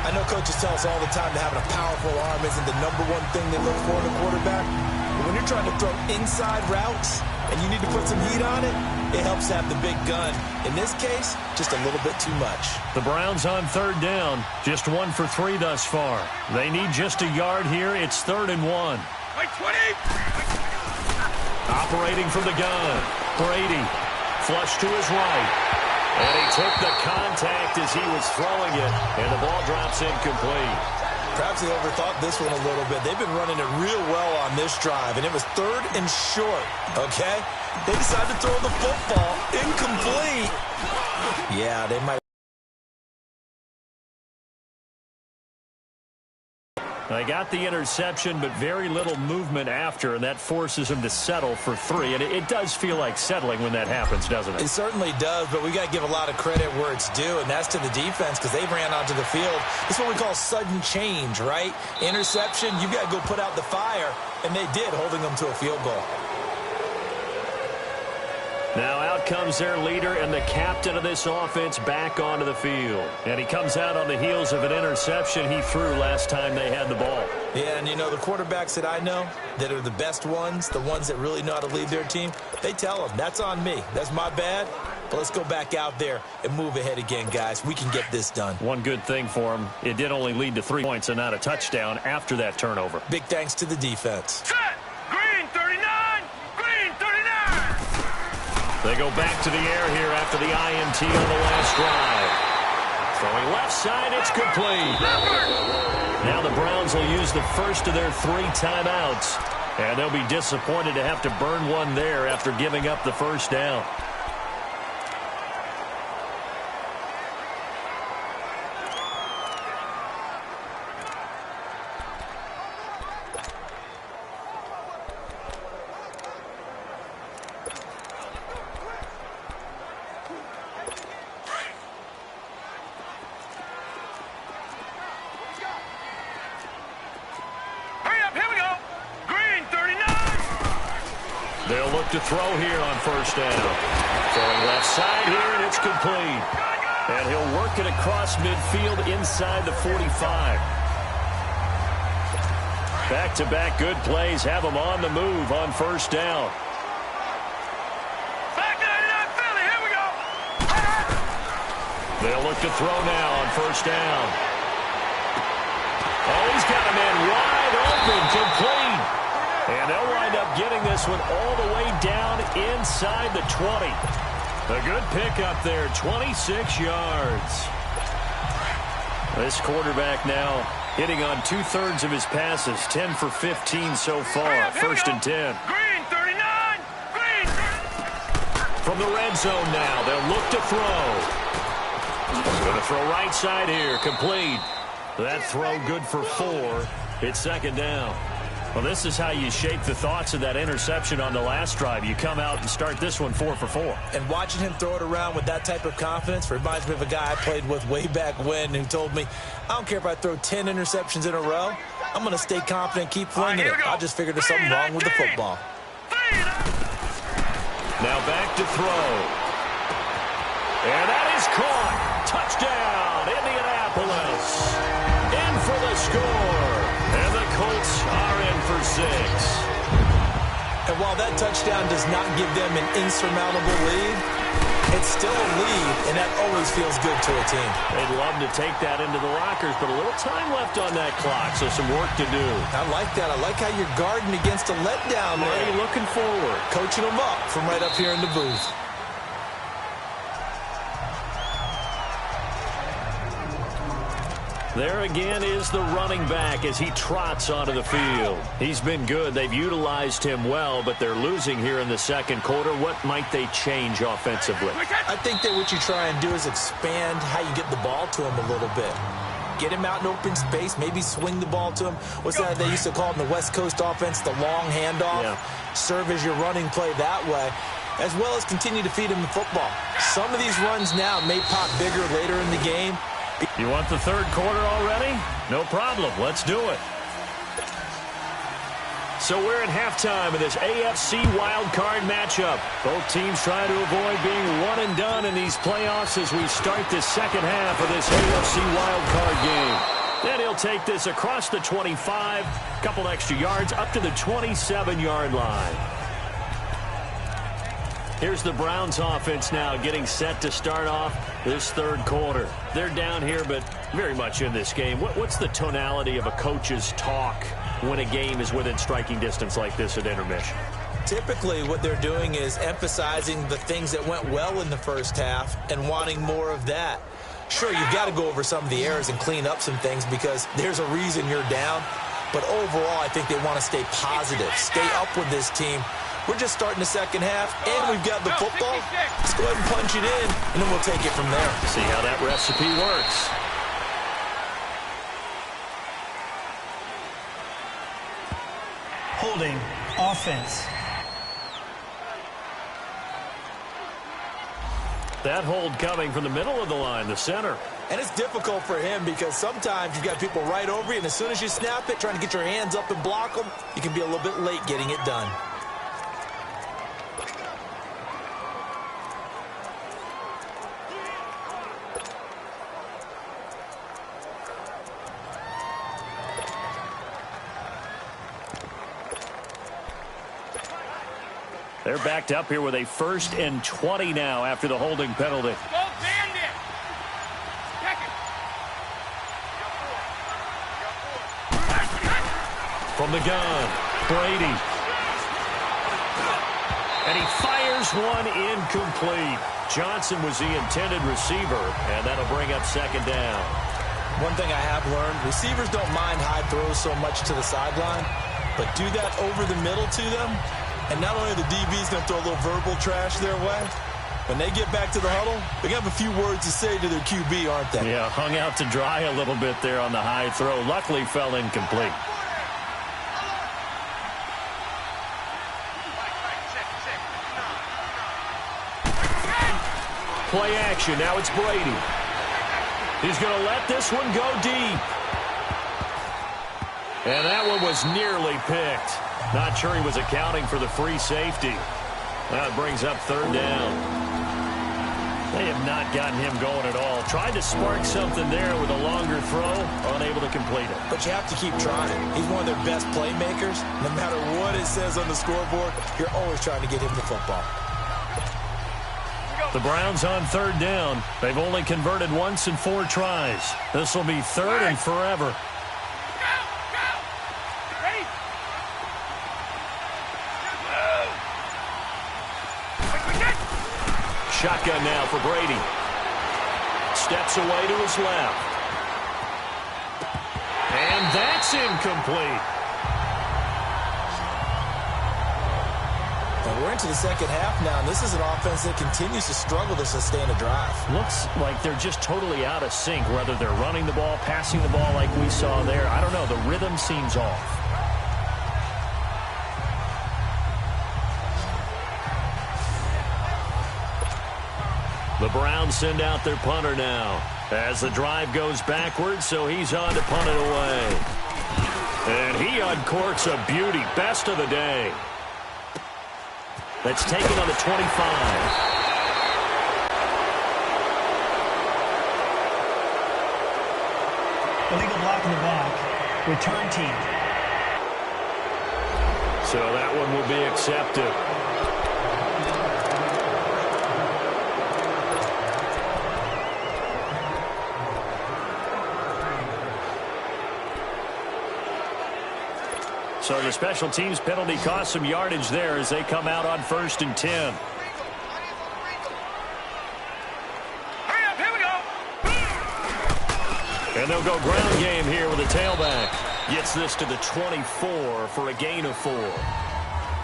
I know coaches tell us all the time that having a powerful arm isn't the #1 thing they look for in a quarterback. But when you're trying to throw inside routes and you need to put some heat on it, it helps to have the big gun. In this case, just a little bit too much. The Browns on 3rd down. Just 1 for 3 thus far. They need just a yard here. It's 3rd and 1. Wait, 20. Operating from the gun. Brady. Flush to his right. And he took the contact as he was throwing it. And the ball drops incomplete. Perhaps they overthought this one a little bit. They've been running it real well on this drive, and it was 3rd and short, okay? They decided to throw the football incomplete. Yeah, they might. They got the interception, but very little movement after, and that forces them to settle for 3. And it does feel like settling when that happens, doesn't it? It certainly does, but we got to give a lot of credit where it's due, and that's to the defense, because they ran onto the field. It's what we call sudden change, right? Interception, you got to go put out the fire, and they did, holding them to a field goal. Now out comes their leader and the captain of this offense back onto the field. And he comes out on the heels of an interception he threw last time they had the ball. Yeah, and you know, the quarterbacks that I know that are the best ones, the ones that really know how to lead their team, they tell them, that's on me. That's my bad. But let's go back out there and move ahead again, guys. We can get this done. One good thing for him, it did only lead to 3 points and not a touchdown after that turnover. Big thanks to the defense. Set. Green 39. Green 39. They go back to the air here after the INT on the last drive. Throwing left side, it's complete. Now the Browns will use the first of their 3 timeouts. And they'll be disappointed to have to burn one there after giving up the first down. They'll look to throw here on first down. Throwing left side here, and it's complete. And he'll work it across midfield inside the 45. Back-to-back good plays have him on the move on first down. Back 99 Philly, here we go. They'll look to throw now on first down. Oh, he's got a man wide open, complete. And they'll wind up getting this one all the way down inside the 20. A good pickup there, 26 yards. This quarterback now hitting on 2/3 of his passes, 10 for 15 so far, first and 10. Green 39. Green. From the red zone now, they'll look to throw. Going to throw right side here, complete. That throw good for 4. It's second down. Well, this is how you shape the thoughts of that interception on the last drive. You come out and start this one 4 for 4. And watching him throw it around with that type of confidence reminds me of a guy I played with way back when who told me, I don't care if I throw 10 interceptions in a row. I'm going to stay confident, keep flinging it. I just figured there's something wrong with the football. Now back to throw. And that is caught. Touchdown, Indianapolis. In for the score. And the Colts are in for 6. And while that touchdown does not give them an insurmountable lead, It's still a lead, and that always feels good to a team. They'd love to take that into the lockers, but a little time left on that clock, so some work to do. I like that. I like how you're guarding against a letdown there. Already looking forward. Coaching them up from right up here in the booth. There again is the running back as he trots onto the field. He's been good. They've utilized him well, but they're losing here in the second quarter. What might they change offensively? I think that what you try and do is expand how you get the ball to him a little bit. Get him out in open space, maybe swing the ball to him. What's that they used to call it in the West Coast offense, the long handoff? Yeah. Serve as your running play that way, as well as continue to feed him the football. Some of these runs now may pop bigger later in the game. You want the third quarter already? No problem. Let's do it. So we're at halftime of this AFC wildcard matchup. Both teams trying to avoid being one and done in these playoffs as we start the second half of this AFC wildcard game. Then he'll take this across the 25, couple extra yards up to the 27-yard line. Here's the Browns offense now getting set to start off this third quarter. They're down here, but very much in this game. What's the tonality of a coach's talk when a game is within striking distance like this at intermission? Typically, what they're doing is emphasizing the things that went well in the first half and wanting more of that. Sure, you've got to go over some of the errors and clean up some things because there's a reason you're down. But overall, I think they want to stay positive, stay up with this team. We're just starting the second half, and we've got the football. Let's go ahead and punch it in, and then we'll take it from there. See how that recipe works. Holding offense. That hold coming from the middle of the line, the center. And it's difficult for him because sometimes you've got people right over you, and as soon as you snap it, trying to get your hands up and block them, you can be a little bit late getting it done. They're backed up here with a 1st and 20 now after the holding penalty. Go bandit! Check it! From the gun, Brady. And he fires one incomplete. Johnson was the intended receiver, and that'll bring up second down. One thing I have learned, receivers don't mind high throws so much to the sideline, but do that over the middle to them. And not only are the DBs going to throw a little verbal trash their way, when they get back to the huddle, they're going to have a few words to say to their QB, aren't they? Yeah, hung out to dry a little bit there on the high throw. Luckily fell incomplete. Play action. Now it's Brady. He's going to let this one go deep. And that one was nearly picked. Not sure he was accounting for the free safety. That brings up third down. They have not gotten him going at all. Tried to spark something there with a longer throw, unable to complete it. But you have to keep trying. He's one of their best playmakers. No matter what it says on the scoreboard, you're always trying to get him the football. The Browns on third down. They've only converted once in 4 tries. This will be third and forever. Shotgun now for Brady. Steps away to his left. And that's incomplete. And we're into the second half now, and this is an offense that continues to struggle to sustain a drive. Looks like they're just totally out of sync, whether they're running the ball, passing the ball like we saw there. I don't know. The rhythm seems off. The Browns send out their punter now as the drive goes backwards, so he's on to punt it away. And he uncorks a beauty. Best of the day. That's taken on the 25. Illegal block in the back. Return team. So that one will be accepted. So the special teams penalty cost some yardage there as they come out on 1st and 10. Hurry up, here we go. And they'll go ground game here with a tailback. Gets this to the 24 for a gain of 4.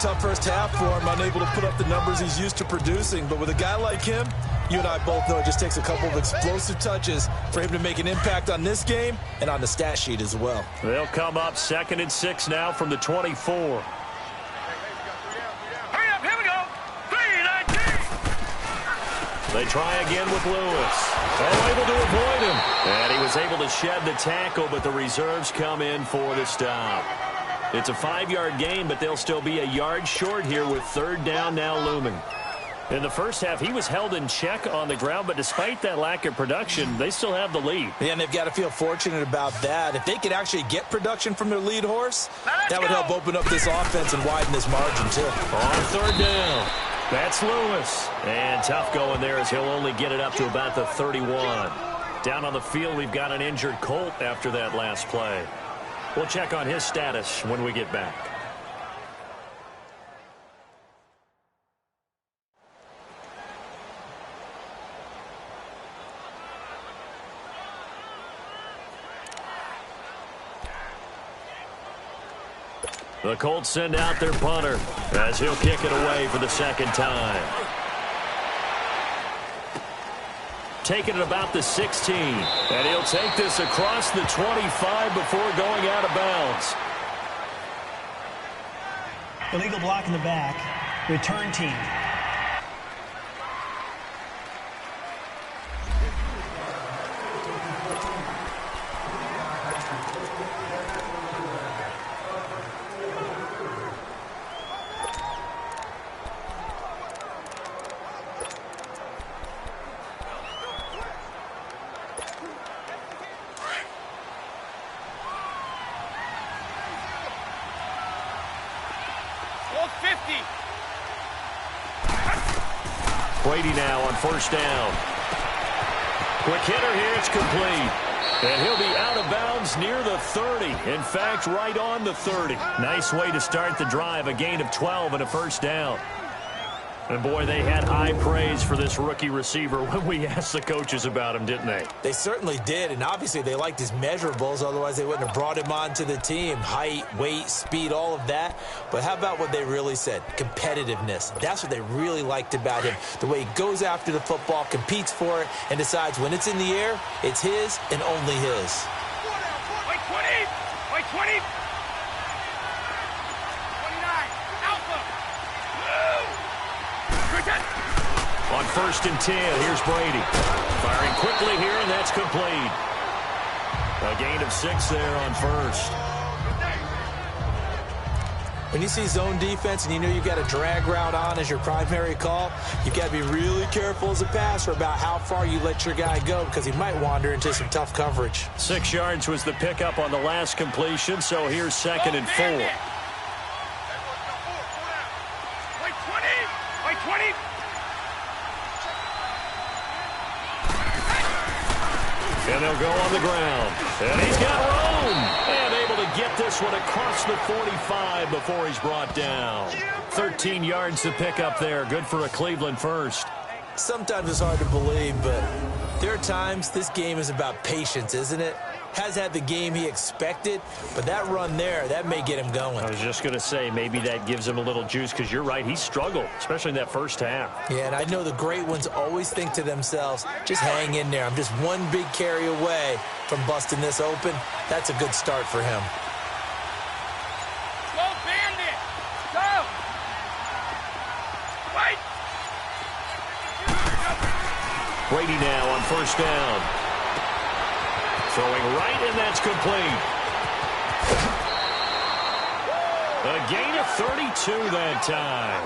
Tough first half for him, unable to put up the numbers he's used to producing. But with a guy like him, you and I both know it just takes a couple of explosive touches for him to make an impact on this game and on the stat sheet as well. They'll come up 2nd and 6 now from the 24. Hurry up, here we go. 3-19. They try again with Lewis. Able to avoid him. And he was able to shed the tackle, but the reserves come in for the stop. It's a 5-yard gain, but they'll still be a yard short here with 3rd down now looming. In the first half, he was held in check on the ground, but despite that lack of production, they still have the lead. Yeah, and they've got to feel fortunate about that. If they could actually get production from their lead horse, that would help open up this offense and widen this margin, too. On 3rd down, that's Lewis. And tough going there as he'll only get it up to about the 31. Down on the field, we've got an injured Colt after that last play. We'll check on his status when we get back. The Colts send out their punter as he'll kick it away for the 2nd time. Taking it about the 16. And he'll take this across the 25 before going out of bounds. Illegal block in the back. Return team. Brady now on 1st down. Quick hitter here, it's complete. And he'll be out of bounds near the 30. In fact, right on the 30. Nice way to start the drive, a gain of 12 and a 1st down. And boy, they had high praise for this rookie receiver when we asked the coaches about him, didn't they? They certainly did, and obviously they liked his measurables, otherwise they wouldn't have brought him onto the team. Height, weight, speed, all of that. But how about what they really said? Competitiveness. That's what they really liked about him. The way he goes after the football, competes for it, and decides when it's in the air, it's his and only his. Wait, 20. Wait, 20. 29. Alpha. On 1st and 10, here's Brady. Firing quickly here, and that's complete. A gain of 6 there on 1st. When you see zone defense and you know you've got a drag route on as your primary call, you've got to be really careful as a passer about how far you let your guy go because he might wander into some tough coverage. 6 yards was the pickup on the last completion, so here's 2nd and 4. Wait, 20. Wait, 20. And they'll go on the ground. And he's got room. And able to get this one across the 45 before he's brought down. 13 yards to pick up there. Good for a Cleveland first. Sometimes it's hard to believe, but there are times this game is about patience, isn't it? Has had the game he expected, but that run there, that may get him going. I was just going to say, maybe that gives him a little juice because you're right, he struggled, especially in that first half. Yeah, and I know the great ones always think to themselves, just hang in there. I'm just one big carry away from busting this open. That's a good start for him. Go, Bandit. Go. Wait. Brady now on 1st down. Throwing right, and that's complete. A gain of 32 that time.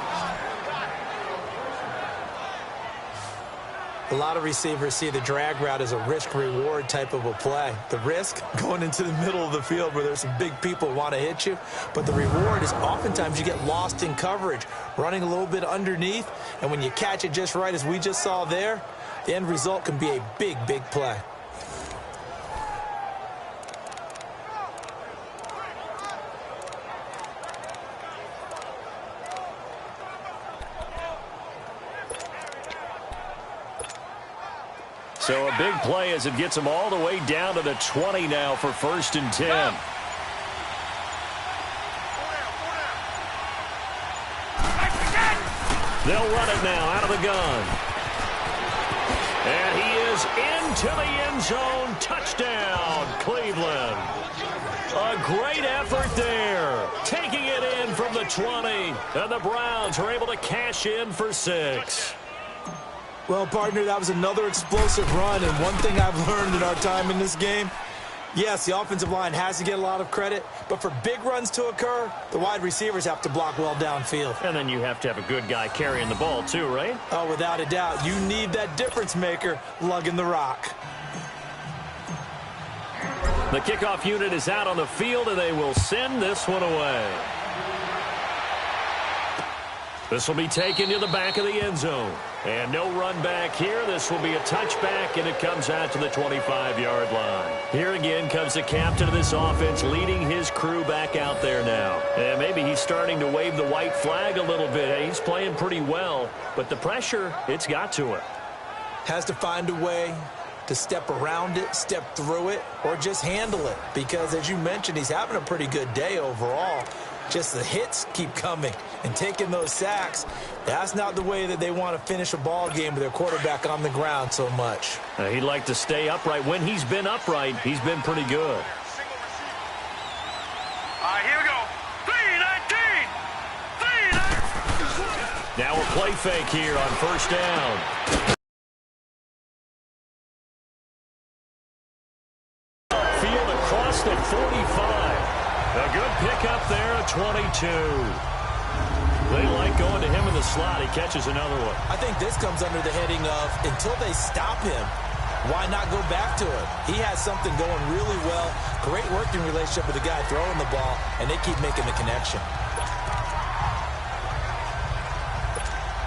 A lot of receivers see the drag route as a risk-reward type of a play. The risk, going into the middle of the field where there's some big people want to hit you. But the reward is oftentimes you get lost in coverage, running a little bit underneath. And when you catch it just right, as we just saw there, the end result can be a big, big play. So a big play as it gets them all the way down to the 20 now for 1st and 10. They'll run it now out of the gun. And he is into the end zone. Touchdown, Cleveland. A great effort there. Taking it in from the 20. And the Browns are able to cash in for 6. Well, partner, that was another explosive run. And one thing I've learned in our time in this game, yes, the offensive line has to get a lot of credit, but for big runs to occur, the wide receivers have to block well downfield. And then you have to have a good guy carrying the ball too, right? Oh, without a doubt. You need that difference maker lugging the rock. The kickoff unit is out on the field, and they will send this one away. This will be taken to the back of the end zone. And no run back here. This will be a touchback, and it comes out to the 25-yard line. Here again comes the captain of this offense leading his crew back out there now. And maybe he's starting to wave the white flag a little bit. He's playing pretty well, but the pressure, it's got to him. Has to find a way to step around it, step through it, or just handle it. Because, as you mentioned, he's having a pretty good day overall. Just the hits keep coming and taking those sacks. That's not the way that they want to finish a ball game with their quarterback on the ground so much. He'd like to stay upright. When he's been upright, he's been pretty good. All right, here we go. 3-19. Now a play fake here on 1st down. Field across the 45. A good pickup there at 22. They like going to him in the slot. He catches another one. I think this comes under the heading of until they stop him, why not go back to him? He has something going really well. Great working relationship with the guy throwing the ball, and they keep making the connection.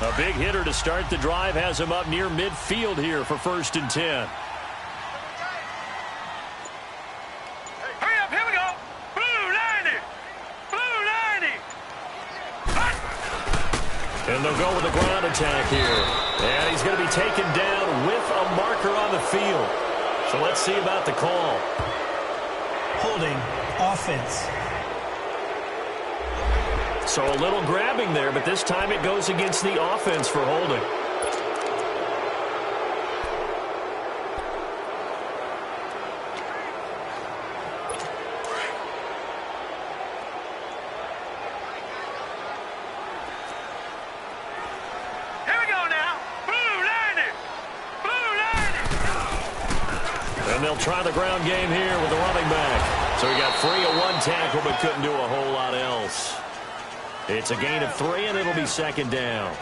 A big hitter to start the drive has him up near midfield here for 1st and 10. Hurry up, here we go. Blue 90. Blue 90. And they'll go with a ground attack here. And he's going to be taken down with a marker on the field. So let's see about the call. Holding, offense. So a little grabbing there, but this time it goes against the offense for holding. Here we go now. Blue 90. Blue 90. And they'll try the ground game here with the running back. So he got free of one tackle, but couldn't do a whole lot else. It's a gain of 3, and it'll be 2nd down.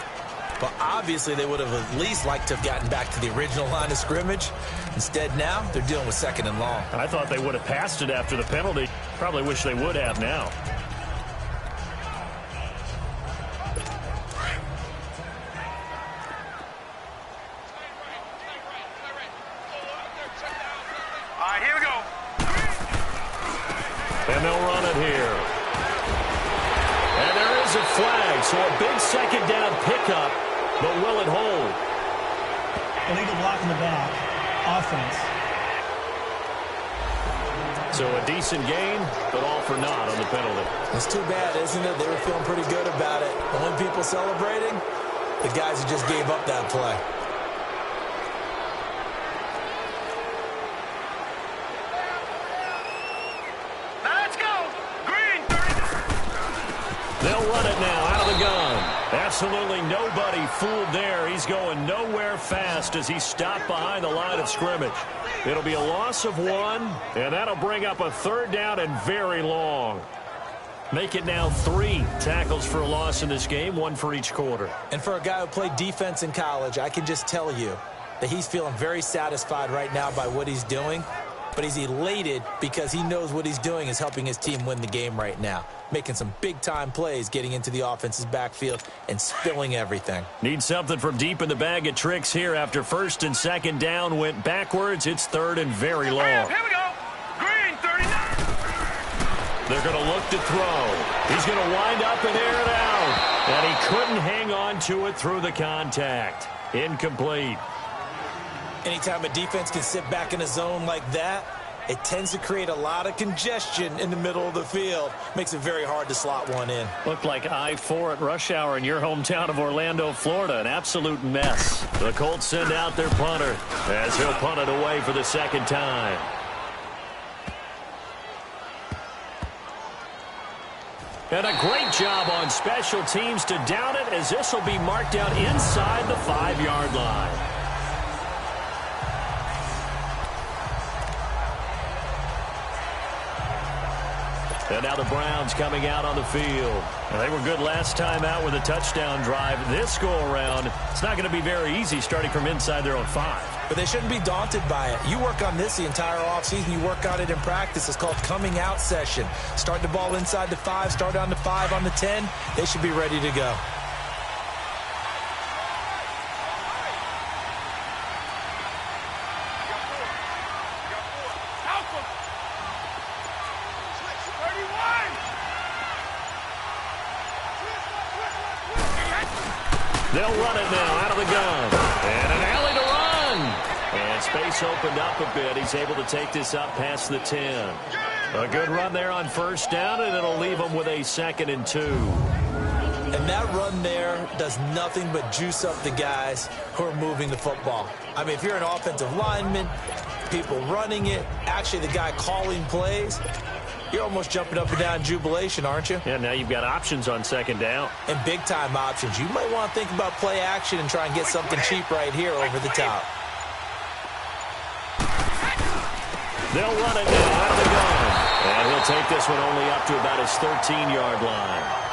But obviously they would have at least liked to have gotten back to the original line of scrimmage. Instead now, they're dealing with 2nd and long. I thought they would have passed it after the penalty. Probably wish they would have now. All right, here we go. And they'll run it here. And there is a flag, so a big 2nd down pickup, but will it hold? Illegal block in the back. Offense. So a decent gain, but all for naught on the penalty. It's too bad, isn't it? They were feeling pretty good about it. The only people celebrating, the guys who just gave up that play. Let's go. Green 30. They'll run it now out of the gun. Absolutely nobody fooled there. He's going nowhere fast as he stopped behind the line of scrimmage. It'll be a loss of 1, and that'll bring up a 3rd down and very long. Make it now 3 tackles for a loss in this game, 1 for each quarter. And for a guy who played defense in college, I can just tell you that he's feeling very satisfied right now by what he's doing. But he's elated because he knows what he's doing is helping his team win the game right now. Making some big-time plays, getting into the offense's backfield, and spilling everything. Need something from deep in the bag of tricks here after 1st and 2nd down went backwards. It's 3rd and very long. Here we go. Green 39. They're going to look to throw. He's going to wind up and air it out. And he couldn't hang on to it through the contact. Incomplete. Anytime a defense can sit back in a zone like that, it tends to create a lot of congestion in the middle of the field. Makes it very hard to slot one in. Looked like I-4 at rush hour in your hometown of Orlando, Florida. An absolute mess. The Colts send out their punter as he'll punt it away for the second time. And a great job on special teams to down it, as this will be marked out inside the 5-yard line. And now the Browns coming out on the field. Well, they were good last time out with a touchdown drive. This go-around, it's not going to be very easy starting from inside their own 5. But they shouldn't be daunted by it. You work on this the entire offseason. You work on it in practice. It's called coming out session. Start the ball inside the 5, start on the 5, on the 10. They should be ready to go. They'll run it now out of the gun. And an alley to run. And space opened up a bit. He's able to take this up past the 10. A good run there on first down, and it'll leave him with a 2nd and 2. And that run there does nothing but juice up the guys who are moving the football. I mean, if you're an offensive lineman, people running it, actually the guy calling plays, you're almost jumping up and down in jubilation, aren't you? Yeah, now you've got options on second down. And big-time options. You might want to think about play action and try and get something cheap right here over the top. They'll run it now out of the gun. And he'll take this one only up to about his 13-yard line.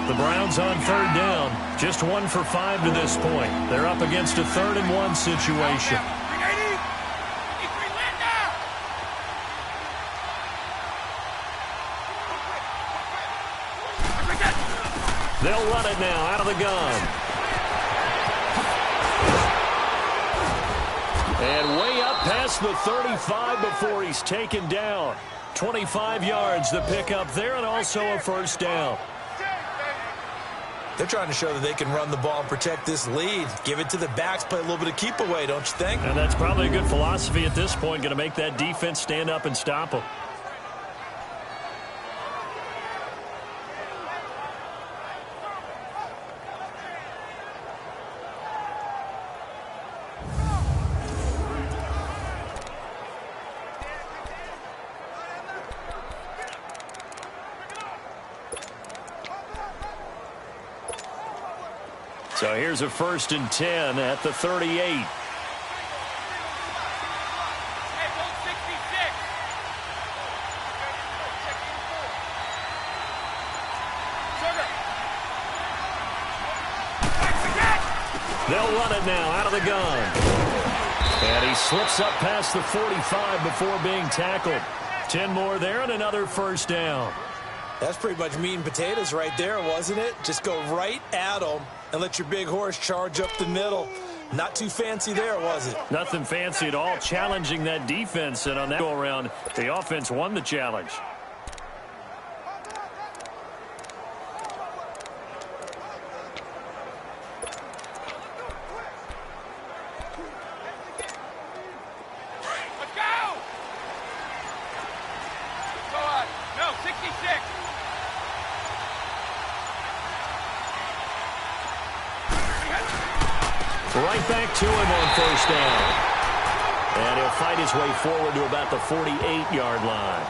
The Browns on 3rd down. Just 1 for 5 to this point. They're up against a 3rd and 1 situation. They'll run it now out of the gun. And way up past the 35 before he's taken down. 25 yards the pickup there, and also a first down. They're trying to show that they can run the ball and protect this lead. Give it to the backs, play a little bit of keep away, don't you think? And that's probably a good philosophy at this point, going to make that defense stand up and stop them. So here's a 1st and 10 at the 38. They'll run it now out of the gun. And he slips up past the 45 before being tackled. 10 more there and another first down. That's pretty much meat and potatoes right there, wasn't it? Just go right at them and let your big horse charge up the middle. Not too fancy there, was it? Nothing fancy at all, challenging that defense. And on that go-around, the offense won the challenge. Right back to him on first down. And he'll fight his way forward to about the 48-yard line.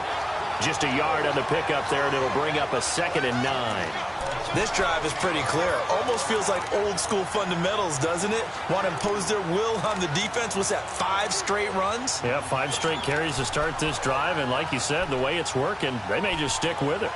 Just a yard on the pickup there, and it'll bring up a 2nd and 9. This drive is pretty clear. Almost feels like old-school fundamentals, doesn't it? Want to impose their will on the defense. What's that, 5 straight runs? Yeah, 5 straight carries to start this drive. And like you said, the way it's working, they may just stick with it.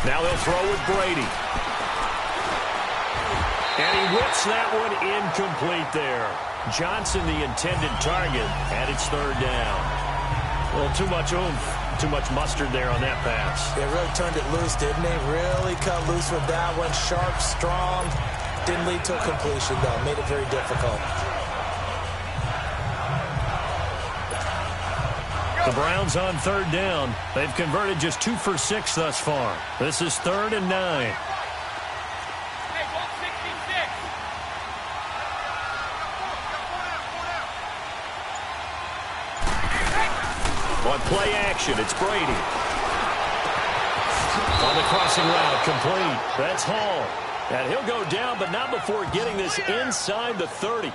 Now they'll throw with Brady. And he whips that one incomplete there. Johnson, the intended target, and it's 3rd down. A little too much oomph, too much mustard there on that pass. They really turned it loose, didn't they? Really cut loose with that one. Sharp, strong. Didn't lead to a completion, though. Made it very difficult. The Browns on third down. They've converted just 2 for 6 thus far. This is 3rd and 9. On play action, it's Brady. On the crossing route, complete. That's Hall. And he'll go down, but not before getting this inside the 30.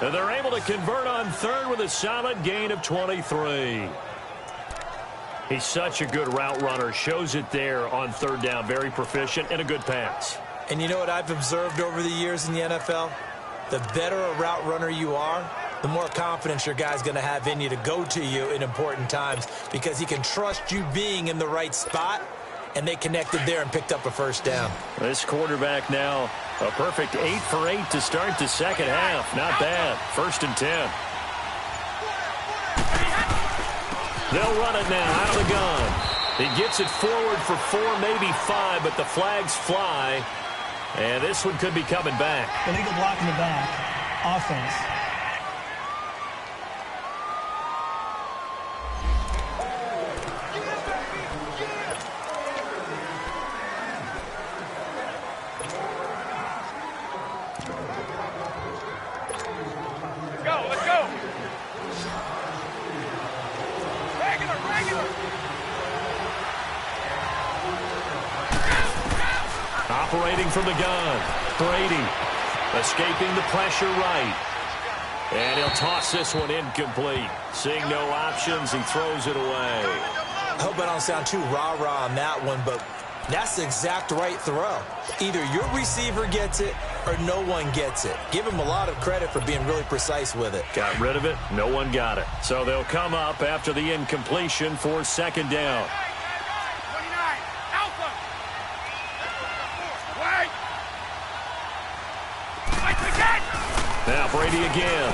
And they're able to convert on third with a solid gain of 23. He's such a good route runner. Shows it there on third down. Very proficient and a good pass. And you know what I've observed over the years in the NFL? The better a route runner you are, the more confidence your guy's going to have in you to go to you in important times because he can trust you being in the right spot, and they connected there and picked up a first down. This quarterback now, a perfect 8 for 8 to start the second half. Not bad. 1st and 10. They'll run it now out of the gun. He gets it forward for 4, maybe 5, but the flags fly. And this one could be coming back. Illegal block in the back. Offense. Let's go. Regular. Operating from the gun. Brady escaping the pressure right. And he'll toss this one incomplete. Seeing no options, he throws it away. I hope I don't sound too rah-rah on that one, but that's the exact right throw. Either your receiver gets it or no one gets it. Give him a lot of credit for being really precise with it. Got rid of it. No one got it. So they'll come up after the incompletion for 2nd down. 29. Alpha. Wait. Now Brady again.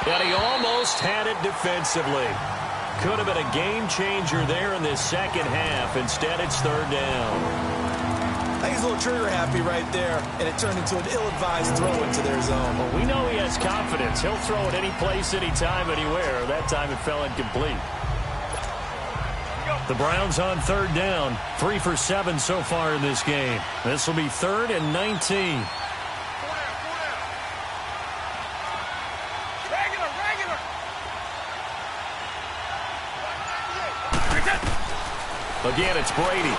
And he almost had it defensively. Could have been a game changer there in this second half. Instead, it's 3rd down. I think he's a little trigger happy right there, and it turned into an ill-advised throw into their zone. Well, we know he has confidence. He'll throw it any place, anytime, anywhere. That time it fell incomplete. The Browns on 3rd down. 3 for 7 so far in this game. This will be 3rd and 19. Again, it's Brady.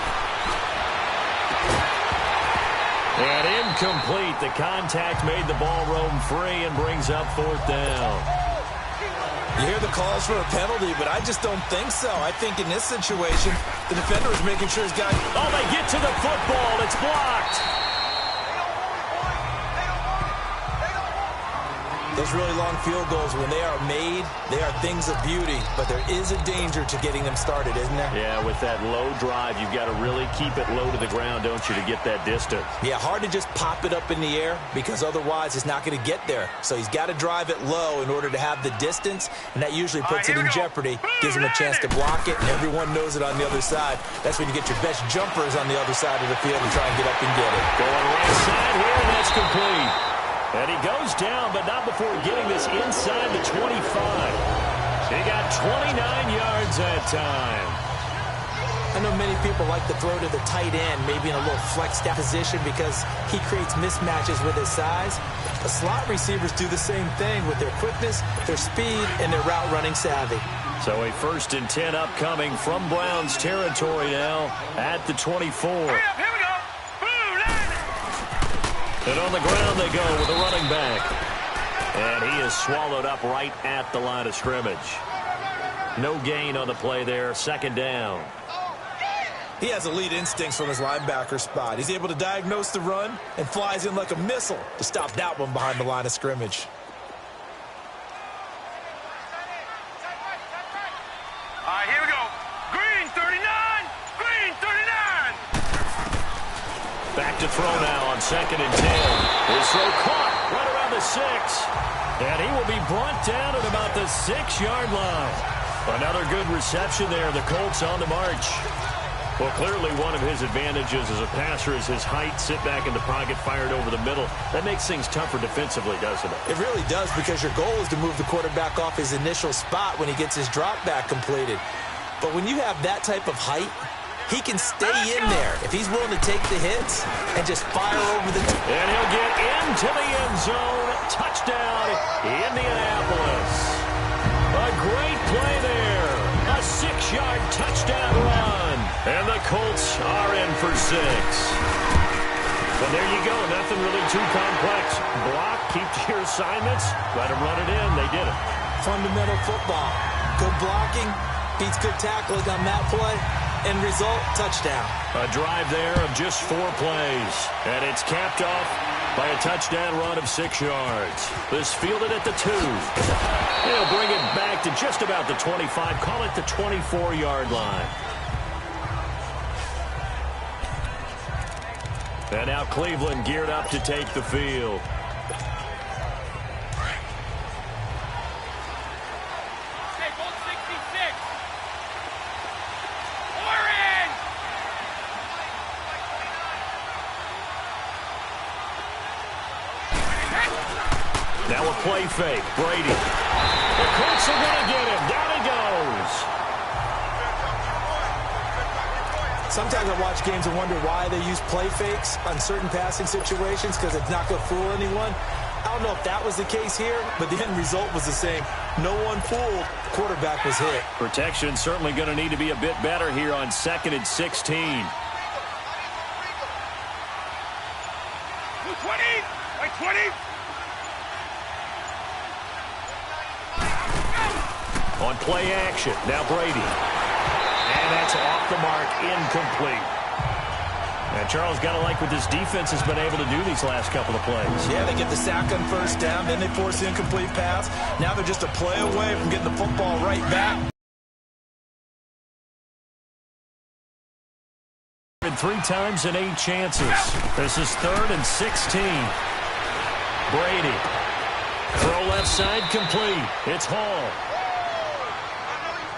And incomplete. The contact made the ball roam free and brings up 4th down. You hear the calls for a penalty, but I just don't think so. I think in this situation, the defender is making sure his guy... Oh, they get to the football. It's blocked. Those really long field goals, when they are made, they are things of beauty. But there is a danger to getting them started, isn't there? Yeah, with that low drive, you've got to really keep it low to the ground, don't you, to get that distance. Yeah, hard to just pop it up in the air because otherwise it's not going to get there. So he's got to drive it low in order to have the distance, and that usually puts it in jeopardy, gives him a chance to block it, and everyone knows it on the other side. That's when you get your best jumpers on the other side of the field and try and get up and get it. Going right side here, and that's complete. And he goes down, but not before getting this inside the 25. He got 29 yards that time. I know many people like to throw to the tight end, maybe in a little flexed out position because he creates mismatches with his size. The slot receivers do the same thing with their quickness, their speed, and their route running savvy. So a 1st and 10 upcoming from Browns territory now at the 24. Here we go. And on the ground they go with a running back. And he is swallowed up right at the line of scrimmage. No gain on the play there. 2nd down. He has elite instincts from his linebacker spot. He's able to diagnose the run and flies in like a missile to stop that one behind the line of scrimmage. All right, here we go. Green 39. Green 39. Back to throw now on 2nd and 10. His throw caught right around the 6. And he will be brought down at about the 6-yard line. Another good reception there. The Colts on the march. Well, clearly one of his advantages as a passer is his height. Sit back in the pocket, fired over the middle. That makes things tougher defensively, doesn't it? It really does, because your goal is to move the quarterback off his initial spot when he gets his drop back completed. But when you have that type of height, he can stay in there if he's willing to take the hits and just fire over the top. And he'll get into the end zone. Touchdown, Indianapolis. A great play there. A 6-yard touchdown run. And the Colts are in for 6. But there you go. Nothing really too complex. Block, keep to your assignments, let them run it in. They did it. Fundamental football. Good blocking beats good tackling on that play. End result, touchdown. A drive there of just 4 plays. And it's capped off by a touchdown run of 6 yards. This fielded at the 2. They'll bring it back to just about the 25. Call it the 24-yard line. And now Cleveland geared up to take the field. Now a play fake. Brady. The Colts are going to get him. Down he goes. Sometimes I watch games and wonder why they use play fakes on certain passing situations, because it's not going to fool anyone. I don't know if that was the case here, but the end result was the same. No one fooled. Quarterback was hit. Protection certainly going to need to be a bit better here on 2nd and 16. 20! Like 20! On play action, now Brady. And that's off the mark, incomplete. And Charles, got to like what this defense has been able to do these last couple of plays. Yeah, they get the sack on first down, then they force the incomplete pass. Now they're just a play away from getting the football right back. 3 times and 8 chances. This is 3rd and 16. Brady. Throw left side complete. It's Hall.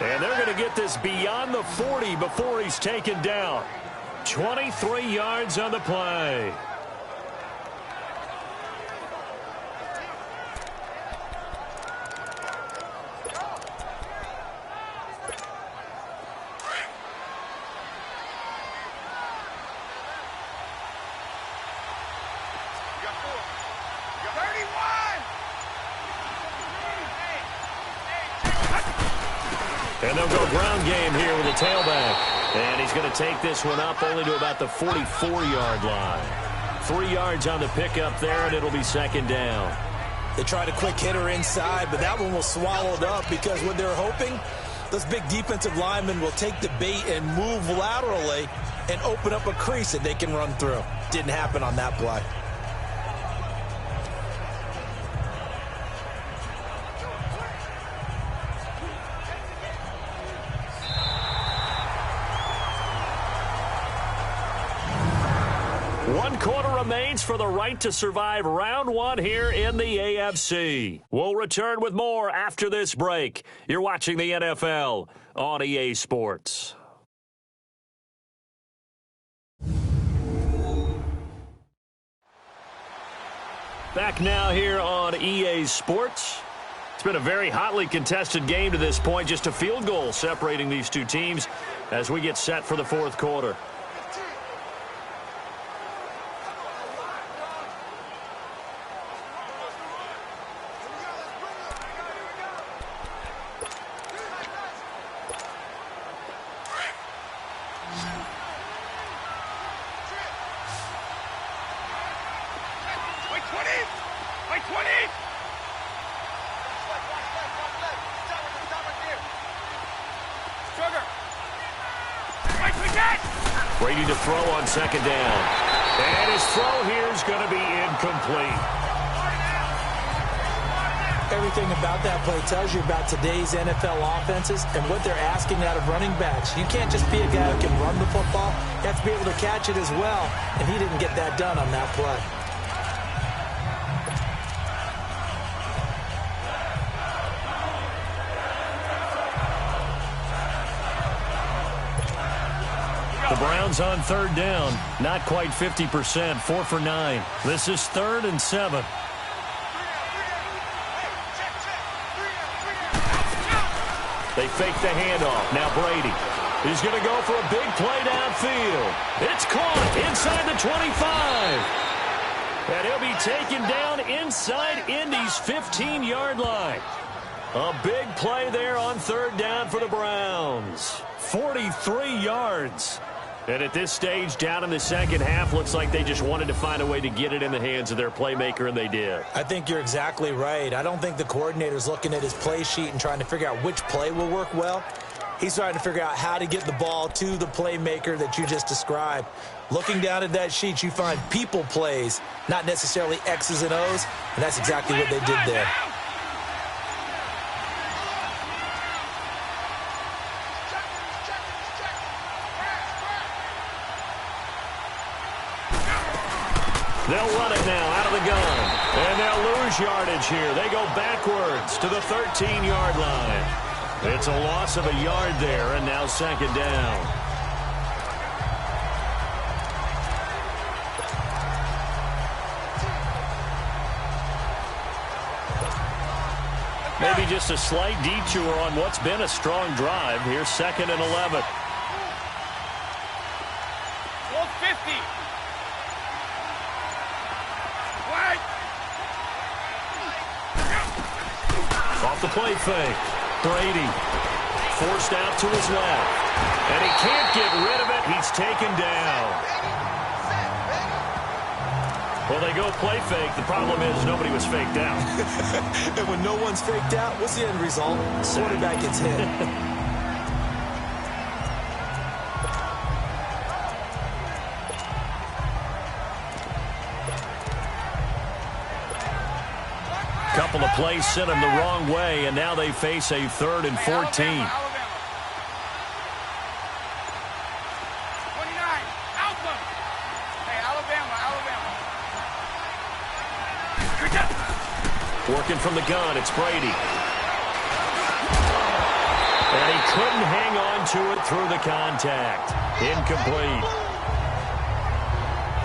And they're going to get this beyond the 40 before he's taken down. 23 yards on the play. And they'll go ground game here with a tailback. And he's going to take this one up only to about the 44-yard line. 3 yards on the pickup there, and it'll be 2nd down. They tried a quick hitter inside, but that one was swallowed up because what they're hoping, those big defensive linemen will take the bait and move laterally and open up a crease that they can run through. Didn't happen on that play. One quarter remains for the right to survive round 1 here in the AFC. We'll return with more after this break. You're watching the NFL on EA Sports. Back now here on EA Sports. It's been a very hotly contested game to this point. Just a field goal separating these two teams as we get set for the 4th quarter. Brady to throw on 2nd down. And his throw here is going to be incomplete. Everything about that play tells you about today's NFL offenses and what they're asking out of running backs. You can't just be a guy who can run the football. You have to be able to catch it as well, and he didn't get that done on that play. The Browns on third down. Not quite 50%. 4 for 9. This is 3rd and 7. They fake the handoff. Now Brady. He's going to go for a big play downfield. It's caught inside the 25. And he'll be taken down inside Indy's 15-yard line. A big play there on third down for the Browns. 43 yards. And at this stage, down in the second half, looks like they just wanted to find a way to get it in the hands of their playmaker, and they did. I think you're exactly right. I don't think the coordinator's looking at his play sheet and trying to figure out which play will work well. He's trying to figure out how to get the ball to the playmaker that you just described. Looking down at that sheet, you find people plays, not necessarily X's and O's, and that's exactly what they did there. They'll run it now out of the gun, and they'll lose yardage here. They go backwards to the 13-yard line. It's a loss of a yard there, and now second down. Maybe just a slight detour on what's been a strong drive. Here's 2nd and 11. 450. Off the play fake. Brady forced out to his left. And he can't get rid of it. He's taken down. Well, they go play fake. The problem is nobody was faked out. And when no one's faked out, what's the end result? Quarterback gets hit. Couple of plays sent them the wrong way, and now they face a 3rd and 14. Alabama. 29. Alpha. Hey, Alabama. Working from the gun, it's Brady. And he couldn't hang on to it through the contact. Incomplete.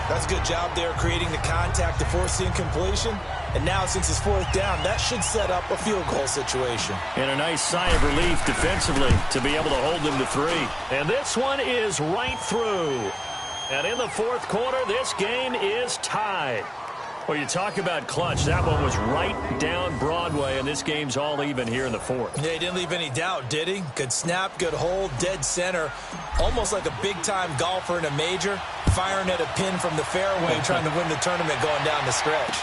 That's a good job there creating the contact to force the incompletion. And now, since it's 4th down, that should set up a field goal situation. And a nice sigh of relief defensively to be able to hold them to 3. And this one is right through. And in the 4th quarter, this game is tied. Well, you talk about clutch. That one was right down Broadway, and this game's all even here in the 4th. Yeah, he didn't leave any doubt, did he? Good snap, good hold, dead center. Almost like a big-time golfer in a major, firing at a pin from the fairway, trying to win the tournament going down the stretch.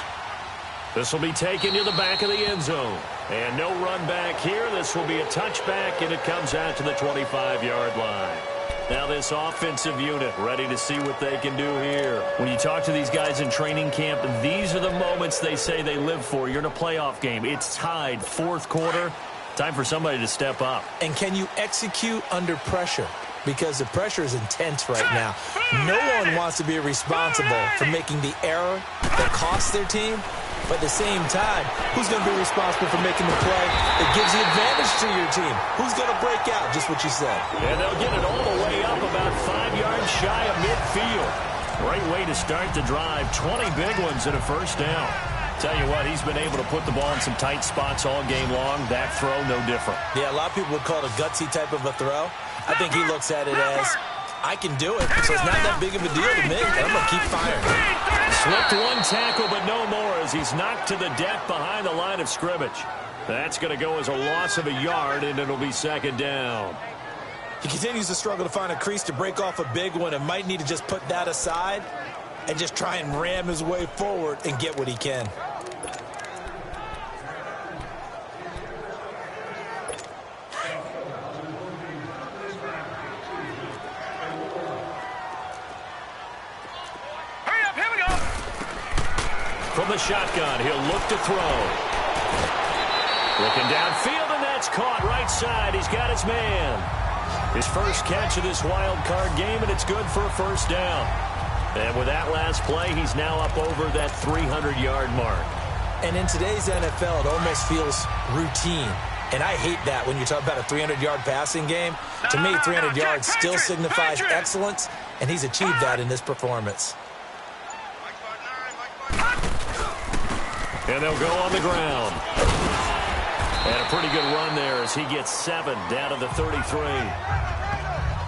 This will be taken to the back of the end zone. And no run back here. This will be a touchback, and it comes out to the 25-yard line. Now this offensive unit ready to see what they can do here. When you talk to these guys in training camp, these are the moments they say they live for. You're in a playoff game. It's tied, 4th quarter. Time for somebody to step up. And can you execute under pressure? Because the pressure is intense right now. No one wants to be responsible for making the error that costs their team. But at the same time, who's going to be responsible for making the play that gives the advantage to your team? Who's going to break out? Just what you said. And they'll get it all the way up about 5 yards shy of midfield. Great way to start the drive. 20 big ones and a 1st down. Tell you what, he's been able to put the ball in some tight spots all game long. That throw, no different. Yeah, a lot of people would call it a gutsy type of a throw. I think he looks at it as, I can do it, so it's not that big of a deal to me. I'm going to keep firing. Slipped one tackle, but no more as he's knocked to the deck behind the line of scrimmage. That's going to go as a loss of a yard, and it'll be 2nd down. He continues to struggle to find a crease to break off a big one and might need to just put that aside and just try and ram his way forward and get what he can. From the shotgun, he'll look to throw. Looking downfield, and that's caught right side. He's got his man. His first catch of this wild card game, and it's good for a 1st down. And with that last play, he's now up over that 300-yard mark. And in today's NFL, it almost feels routine. And I hate that when you talk about a 300-yard passing game. To me, 300 yards still signifies excellence, and he's achieved that in this performance. And they'll go on the ground. And a pretty good run there as he gets 7 down to the 33.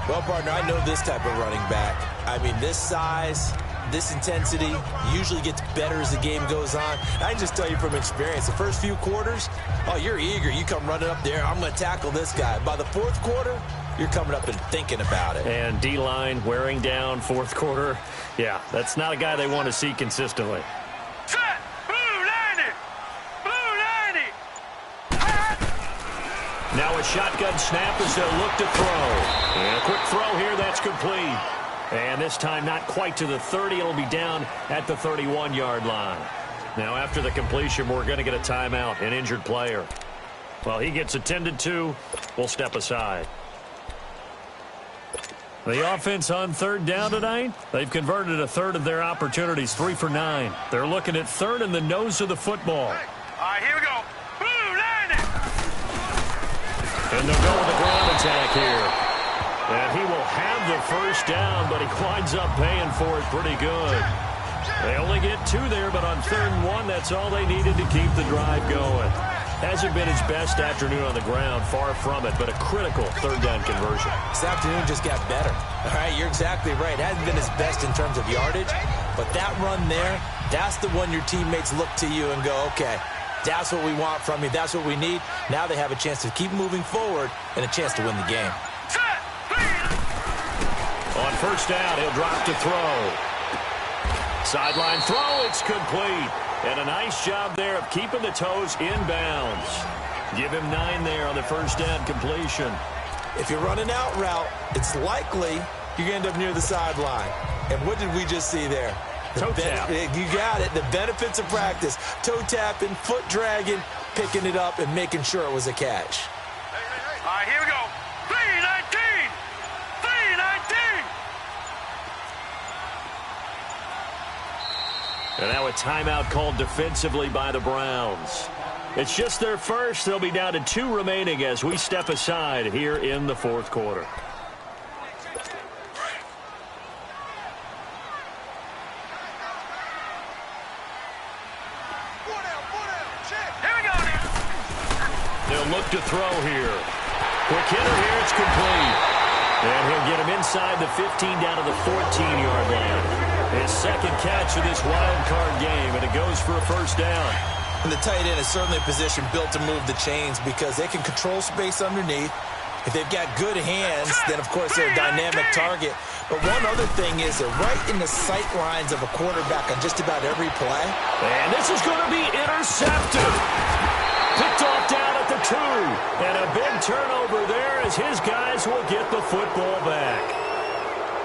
Well, partner, I know this type of running back. I mean, this size, this intensity usually gets better as the game goes on. I can just tell you from experience, the first few quarters, oh, you're eager. You come running up there, I'm going to tackle this guy. By the fourth quarter, you're coming up and thinking about it. And D-line wearing down fourth quarter. Yeah, that's not a guy they want to see consistently. Now a shotgun snap as they'll look to throw. And a quick throw here, that's complete. And this time not quite to the 30. It'll be down at the 31-yard line. Now after the completion, we're going to get a timeout, an injured player. Well, he gets attended to. We'll step aside. The offense on third down tonight, they've converted a third of their opportunities, 3 for 9. They're looking at third in the nose of the football. All right, here we go. And they'll go with the ground attack here. And he will have the first down, but he winds up paying for it pretty good. They only get 2 there, but on 3rd and 1, that's all they needed to keep the drive going. Hasn't been his best afternoon on the ground, far from it, but a critical 3rd down conversion. This afternoon just got better. All right, you're exactly right. Hasn't been his best in terms of yardage, but that run there, that's the one your teammates look to you and go, okay, that's what we want from you. That's what we need. Now they have a chance to keep moving forward and a chance to win the game. On first down, he'll drop to throw. Sideline throw, it's complete. And a nice job there of keeping the toes inbounds. Give him 9 there on the first down completion. If you're running out route, it's likely you're going to end up near the sideline. And what did we just see there? Toe tap. You got it. The benefits of practice. Toe tapping, foot dragging, picking it up, and making sure it was a catch. All right, here we go. 3-19. 3-19. And now a timeout called defensively by the Browns. It's just their first. They'll be down to 2 remaining as we step aside here in the fourth quarter. They'll look to throw here. Quick hitter here, it's complete. And he'll get him inside the 15 down to the 14-yard line. His second catch of this wild card game, and it goes for a first down. And the tight end is certainly a position built to move the chains because they can control space underneath. If they've got good hands, then, of course, they're a dynamic target. But one other thing is they're right in the sight lines of a quarterback on just about every play. And this is going to be intercepted. Picked off down at the 2. And a big turnover there as his guys will get the football back.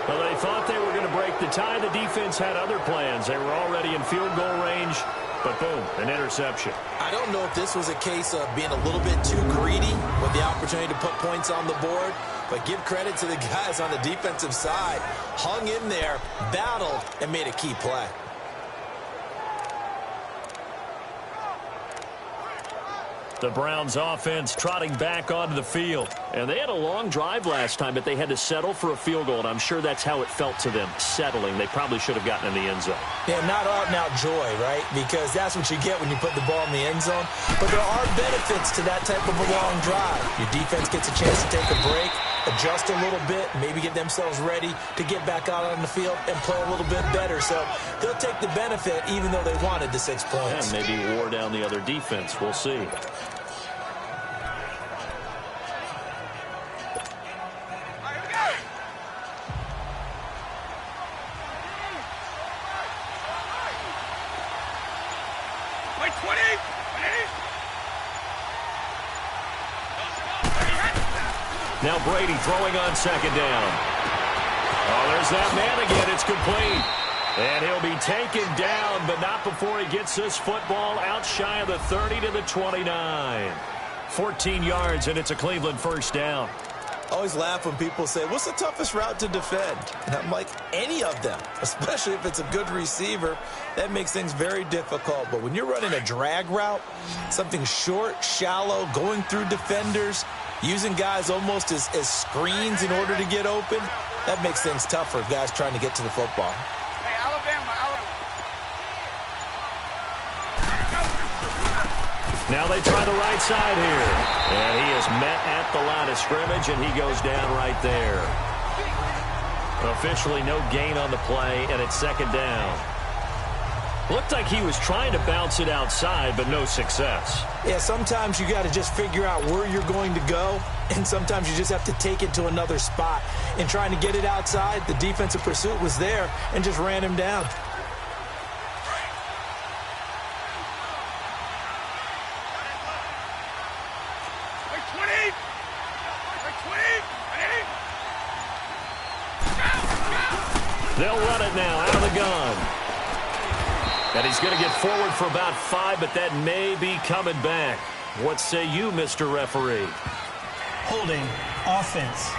Well, they thought they were going to break the tie. The defense had other plans. They were already in field goal range. But boom, an interception. I don't know if this was a case of being a little bit too greedy with the opportunity to put points on the board, but give credit to the guys on the defensive side. Hung in there, battled, and made a key play. The Browns offense trotting back onto the field. And they had a long drive last time, but they had to settle for a field goal, and I'm sure that's how it felt to them, settling. They probably should have gotten in the end zone. Yeah, not out-and-out joy, right? Because that's what you get when you put the ball in the end zone. But there are benefits to that type of a long drive. Your defense gets a chance to take a break, adjust a little bit, maybe get themselves ready to get back out on the field and play a little bit better. So they'll take the benefit even though they wanted the 6 points. And maybe wore down the other defense. We'll see. Now Brady throwing on second down. Oh, there's that man again. It's complete. And he'll be taken down, but not before he gets this football out shy of the 30 to the 29. 14 yards, and it's a Cleveland first down. I always laugh when people say, what's the toughest route to defend? And I'm like, any of them, especially if it's a good receiver. That makes things very difficult. But when you're running a drag route, something short, shallow, going through defenders, using guys almost as screens in order to get open, that makes things tougher for guys trying to get to the football. Hey, Alabama. Now they try the right side here. And he is met at the line of scrimmage, and he goes down right there. Officially no gain on the play, and it's second down. Looked like he was trying to bounce it outside, but no success. Yeah, sometimes you got to just figure out where you're going to go, and sometimes you just have to take it to another spot. In trying to get it outside, the defensive pursuit was there and just ran him down. They'll run it now out of the gun. And he's going to get forward for about 5, but that may be coming back. What say you, Mr. Referee? Holding, offense.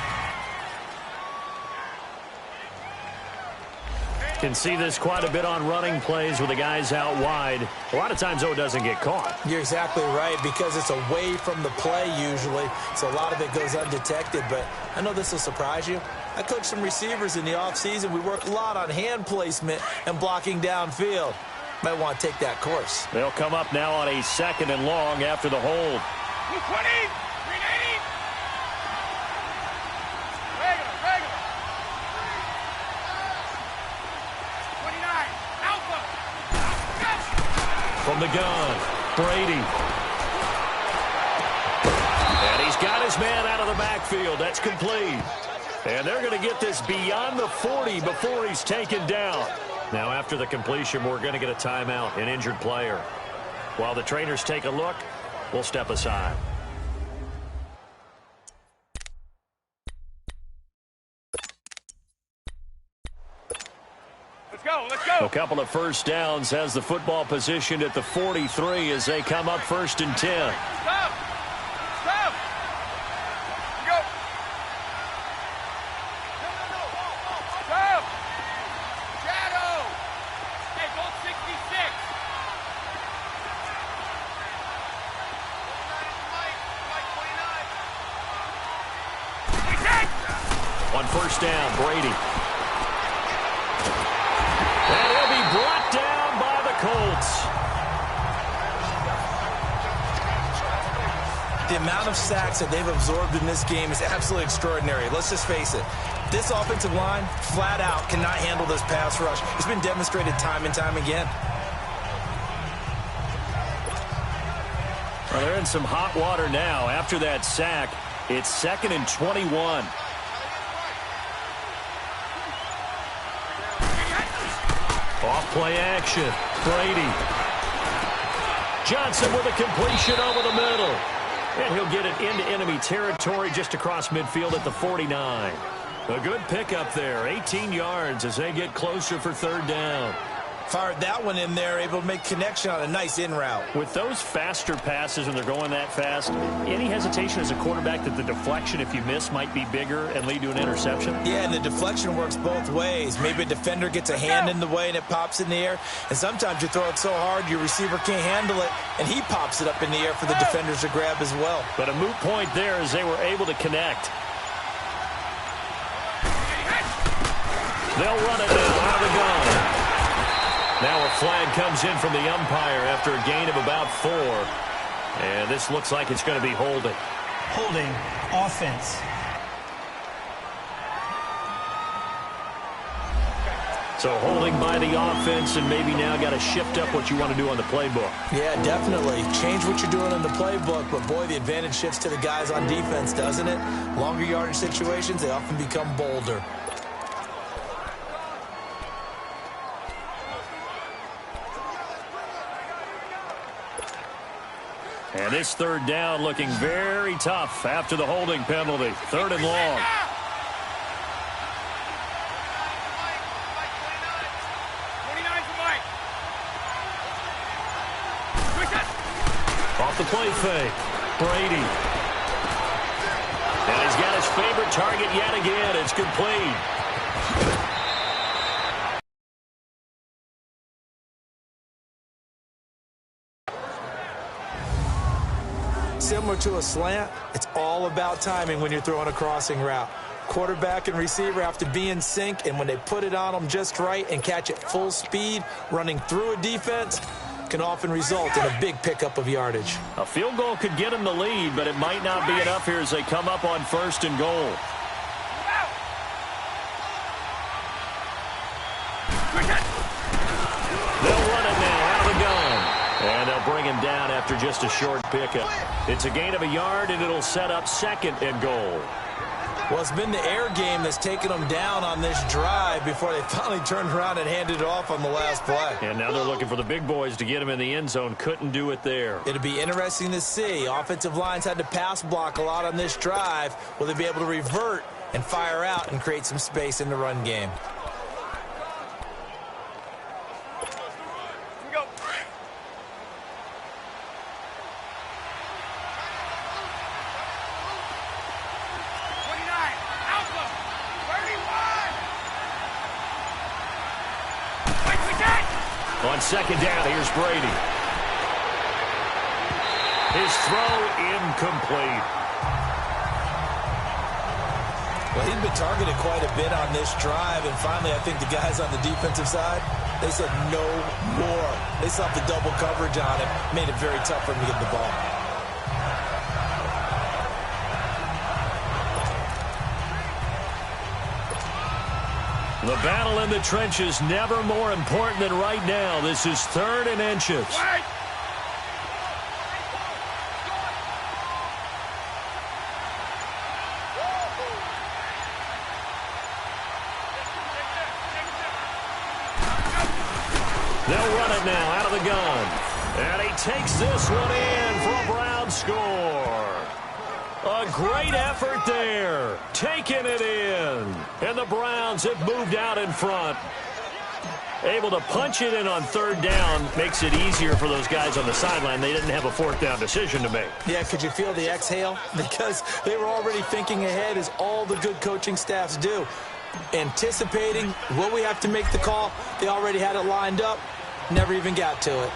Can see this quite a bit on running plays with the guys out wide. A lot of times, though, it doesn't get caught. You're exactly right, because it's away from the play usually, so a lot of it goes undetected. But I know this will surprise you. I coach some receivers in the offseason. We work a lot on hand placement and blocking downfield. Might want to take that course. They'll come up now on a 2nd and long after the hold. 220, 380. Regular. 29, Alpha. From the gun, Brady. And he's got his man out of the backfield. That's complete. And they're going to get this beyond the 40 before he's taken down. Now, after the completion, we're going to get a timeout, an injured player. While the trainers take a look, we'll step aside. Let's go. A couple of first downs has the football positioned at the 43 as they come up 1st and 10. Stop. Go. Stop. Shadow. Hey, go 66. On first down, Brady. And he'll be brought down by the Colts. The amount of sacks that they've absorbed in this game is absolutely extraordinary. Let's just face it. This offensive line, flat out, cannot handle this pass rush. It's been demonstrated time and time again. Well, they're in some hot water now. After that sack, it's 2nd and 21. Off play action. Brady. Johnson with a completion over the middle. And he'll get it into enemy territory just across midfield at the 49. A good pickup there. 18 yards as they get closer for 3rd down. Fired that one in there, able to make connection on a nice in route. With those faster passes when they're going that fast, any hesitation as a quarterback that the deflection, if you miss, might be bigger and lead to an interception? Yeah, and the deflection works both ways. Maybe a defender gets a hand in the way and it pops in the air. And sometimes you throw it so hard your receiver can't handle it, and he pops it up in the air for the defenders to grab as well. But a moot point there as they were able to connect. They'll run it now out of the gun. Now a flag comes in from the umpire after a gain of about 4. And this looks like it's going to be holding. Holding, offense. So holding by the offense, and maybe now got to shift up what you want to do on the playbook. Yeah, definitely. Change what you're doing on the playbook, but boy, the advantage shifts to the guys on defense, doesn't it? Longer yardage situations, they often become bolder. And this 3rd down looking very tough after the holding penalty. 3rd and long. Off the play fake. Brady. And he's got his favorite target yet again. It's complete. Similar to a slant, it's all about timing when you're throwing a crossing route. Quarterback and receiver have to be in sync, and when they put it on them just right and catch it full speed, running through a defense can often result in a big pickup of yardage. A field goal could get them the lead, but it might not be enough here as they come up on 1st and goal. They'll run it now out of the gun. And they'll bring him down after just a short pickup. It's a gain of a yard, and it'll set up 2nd and goal. Well, it's been the air game that's taken them down on this drive before they finally turned around and handed it off on the last play. And now they're looking for the big boys to get him in the end zone. Couldn't do it there. It'll be interesting to see. Offensive lines had to pass block a lot on this drive. Will they be able to revert and fire out and create some space in the run game? On 2nd down, here's Brady. His throw incomplete. Well, he's been targeted quite a bit on this drive, and finally I think the guys on the defensive side, they said no more. They saw the double coverage on him, made it very tough for him to get the ball. The battle in the trenches never more important than right now. This is 3rd and inches. They'll run it now out of the gun. And he takes this one in for a Brown score. A great effort there. Taking it in. And the Browns have moved out in front. Able to punch it in on 3rd down makes it easier for those guys on the sideline. They didn't have a 4th down decision to make. Yeah, could you feel the exhale? Because they were already thinking ahead, as all the good coaching staffs do. Anticipating, will we have to make the call? They already had it lined up. Never even got to it.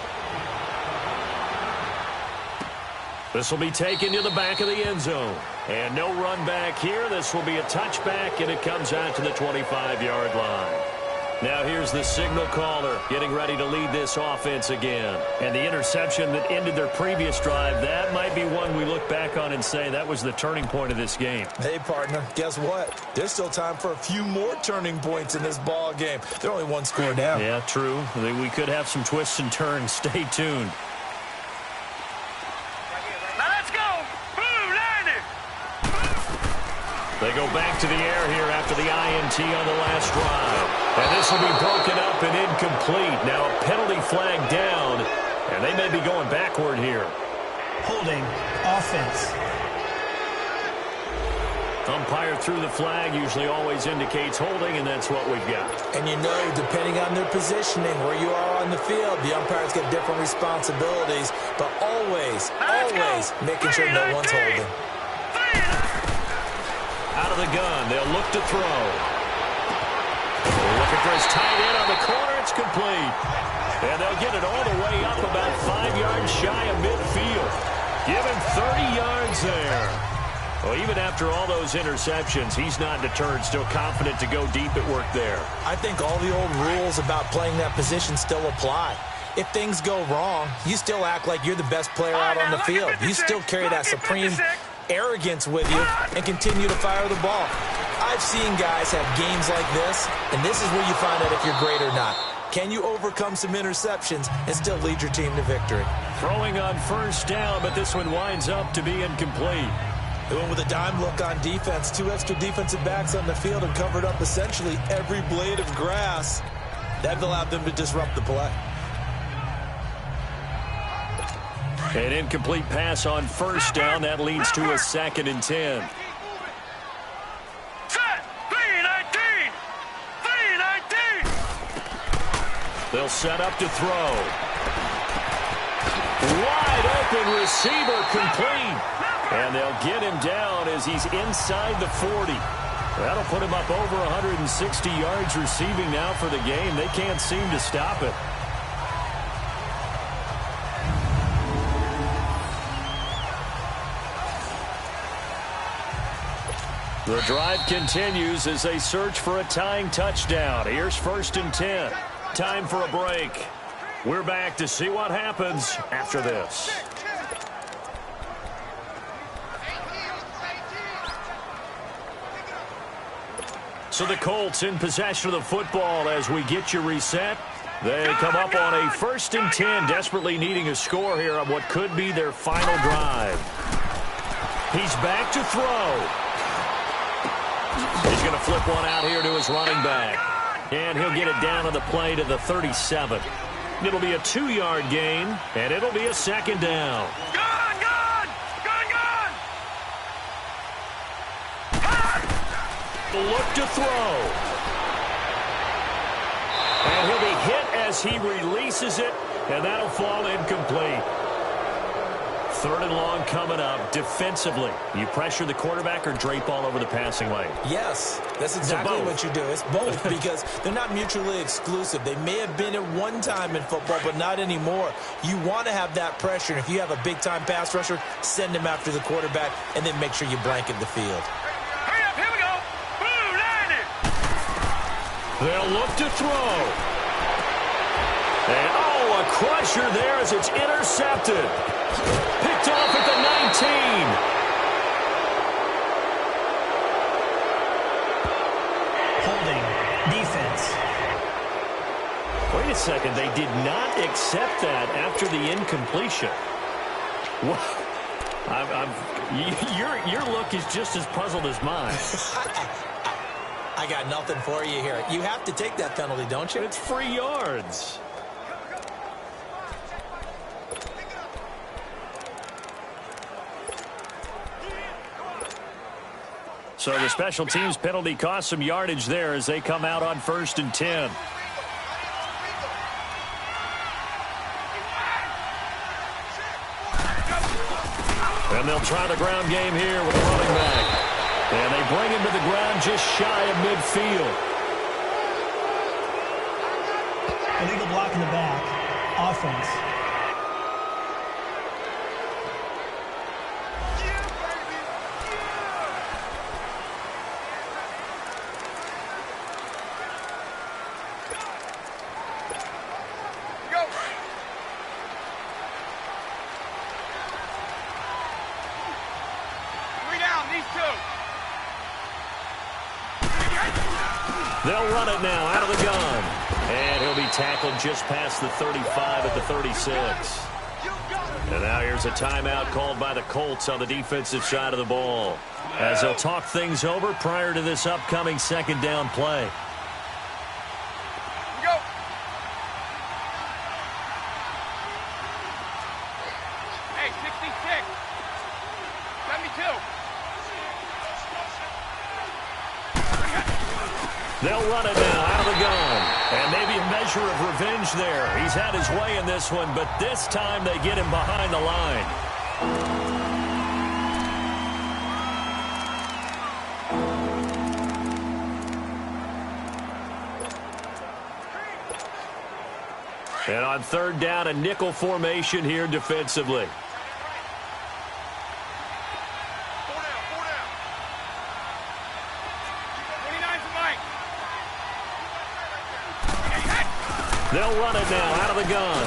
This will be taken to the back of the end zone. And no run back here. This will be a touchback, and it comes out to the 25-yard line. Now here's the signal caller getting ready to lead this offense again. And the interception that ended their previous drive, that might be one we look back on and say that was the turning point of this game. Hey, partner, guess what? There's still time for a few more turning points in this ball game. They're only 1 score down. Yeah, true. We could have some twists and turns. Stay tuned. They go back to the air here after the INT on the last drive. And this will be broken up and incomplete. Now a penalty flag down, and they may be going backward here. Holding, offense. Umpire threw the flag, usually always indicates holding, and that's what we've got. And you know, depending on their positioning, where you are on the field, the umpires get different responsibilities, but always making sure no one's holding. Out of the gun, they'll look to throw. Looking for his tight end on the corner, it's complete. And they'll get it all the way up about 5 yards shy of midfield. Give him 30 yards there. Well, even after all those interceptions, he's not deterred, still confident to go deep at work there. I think all the old rules about playing that position still apply. If things go wrong, you still act like you're the best player out on the field. You still carry that supreme arrogance with you and continue to fire the ball. I've seen guys have games like this, and this is where you find out if you're great or not. Can you overcome some interceptions and still lead your team to victory? Throwing on first down, but this one winds up to be incomplete. They went with a dime look on defense. 2 extra defensive backs on the field and covered up essentially every blade of grass. That allowed them to disrupt the play. An incomplete pass on first down. That leads to a 2nd and 10. Set! 3-19! 3-19! They'll set up to throw. Wide open receiver complete. And they'll get him down as he's inside the 40. That'll put him up over 160 yards receiving now for the game. They can't seem to stop it. The drive continues as they search for a tying touchdown. Here's 1st and 10. Time for a break. We're back to see what happens after this. So the Colts in possession of the football as we get you reset. They come up on a 1st and 10, desperately needing a score here on what could be their final drive. He's back to throw. He's going to flip one out here to his running back. And he'll get it down on the play to the 37. It'll be a 2-yard gain, and it'll be a 2nd down. Look to throw. And he'll be hit as he releases it, and that'll fall incomplete. 3rd and long coming up. Defensively, you pressure the quarterback or drape all over the passing lane? Yes, that's exactly what you do. It's both because they're not mutually exclusive. They may have been at one time in football, but not anymore. You want to have that pressure. And if you have a big-time pass rusher, send him after the quarterback, and then make sure you blanket the field. Hurry up, here we go. Boom, landed. They'll look to throw. And, a crusher there as it's intercepted. Picked off at the 19. Holding. Defense. Wait a second. They did not accept that after the incompletion. Your look is just as puzzled as mine. I got nothing for you here. You have to take that penalty, don't you? It's free yards. So the special teams penalty cost some yardage there as they come out on 1st and 10. And they'll try the ground game here with a running back. And they bring him to the ground just shy of midfield. Illegal block in the back. Offense. They'll run it now out of the gun. And he'll be tackled just past the 35 at the 36. And now here's a timeout called by the Colts on the defensive side of the ball, as they'll talk things over prior to this upcoming 2nd down play. Hey, 66. 72. They'll run it now out of the gun. And maybe a measure of revenge there. He's had his way in this one, but this time they get him behind the line. And on 3rd down, a nickel formation here defensively. They'll run it now out of the gun.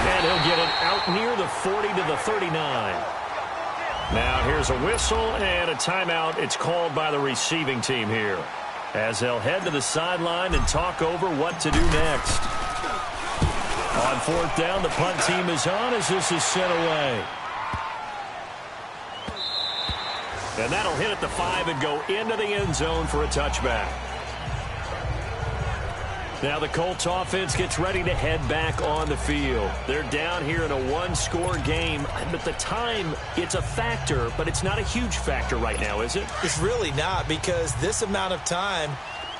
And he'll get it out near the 40 to the 39. Now here's a whistle and a timeout. It's called by the receiving team here, as they'll head to the sideline and talk over what to do next. On 4th down, the punt team is on as this is sent away. And that'll hit at the 5 and go into the end zone for a touchback. Now the Colts offense gets ready to head back on the field. They're down here in a 1-score game. But the time, it's a factor, but it's not a huge factor right now, is it? It's really not, because this amount of time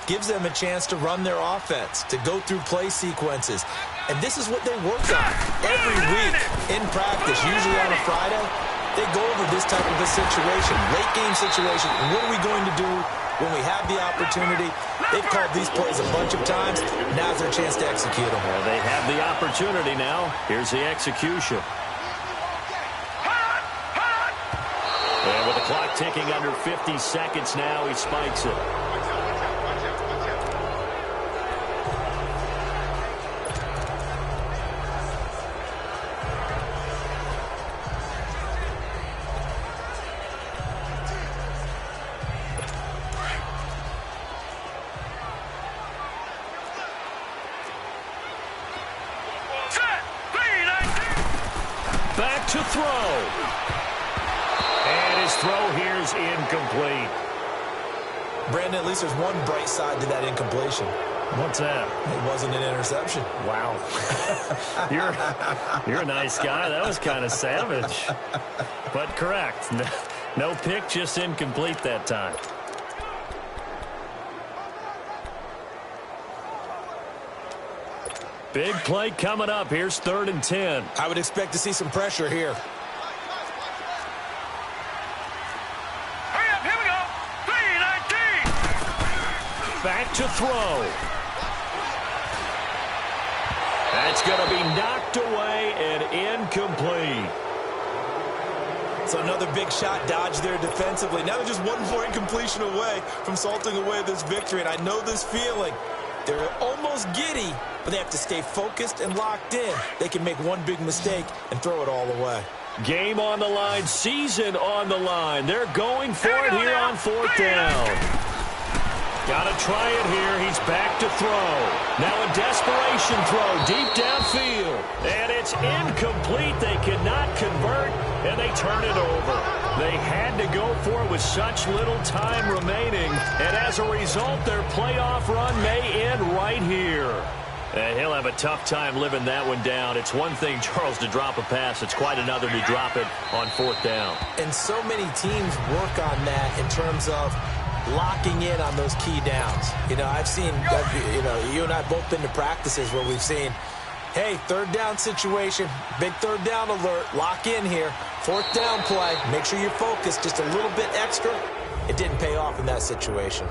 gives them a chance to run their offense, to go through play sequences. And this is what they work on every week in practice, usually on a Friday. They go over this type of a situation, late game situation. What are we going to do when we have the opportunity? They've called these plays a bunch of times. Now's their chance to execute them. Well, they have the opportunity now. Here's the execution. And with the clock ticking under 50 seconds now, he spikes it. Back to throw. And his throw here is incomplete. Brandon, at least there's one bright side to that incompletion. What's that? It wasn't an interception. Wow. You're a nice guy. That was kind of savage. But correct. No pick, just incomplete that time. Big play coming up. Here's 3rd and 10. I would expect to see some pressure here. Hurry up, here we go. 3-19. Back to throw. That's going to be knocked away and incomplete. So another big shot dodged there defensively. Now they're just one more incompletion away from salting away this victory. And I know this feeling. They're almost giddy, but they have to stay focused and locked in. They can make one big mistake and throw it all away. Game on the line, season on the line. They're going for it here on 4th down. Got to try it here. He's back to throw. Now a desperation throw deep downfield. And it's incomplete. They cannot convert, and they turn it over. They had to go for it with such little time remaining. And as a result, their playoff run may end right here. And he'll have a tough time living that one down. It's one thing, Charles, to drop a pass. It's quite another to drop it on 4th down. And so many teams work on that in terms of locking in on those key downs. You know, I've seen, you and I have both been to practices where we've seen, hey, 3rd down situation, big 3rd down alert, lock in here, 4th down play, make sure you're focused just a little bit extra. It didn't pay off in that situation.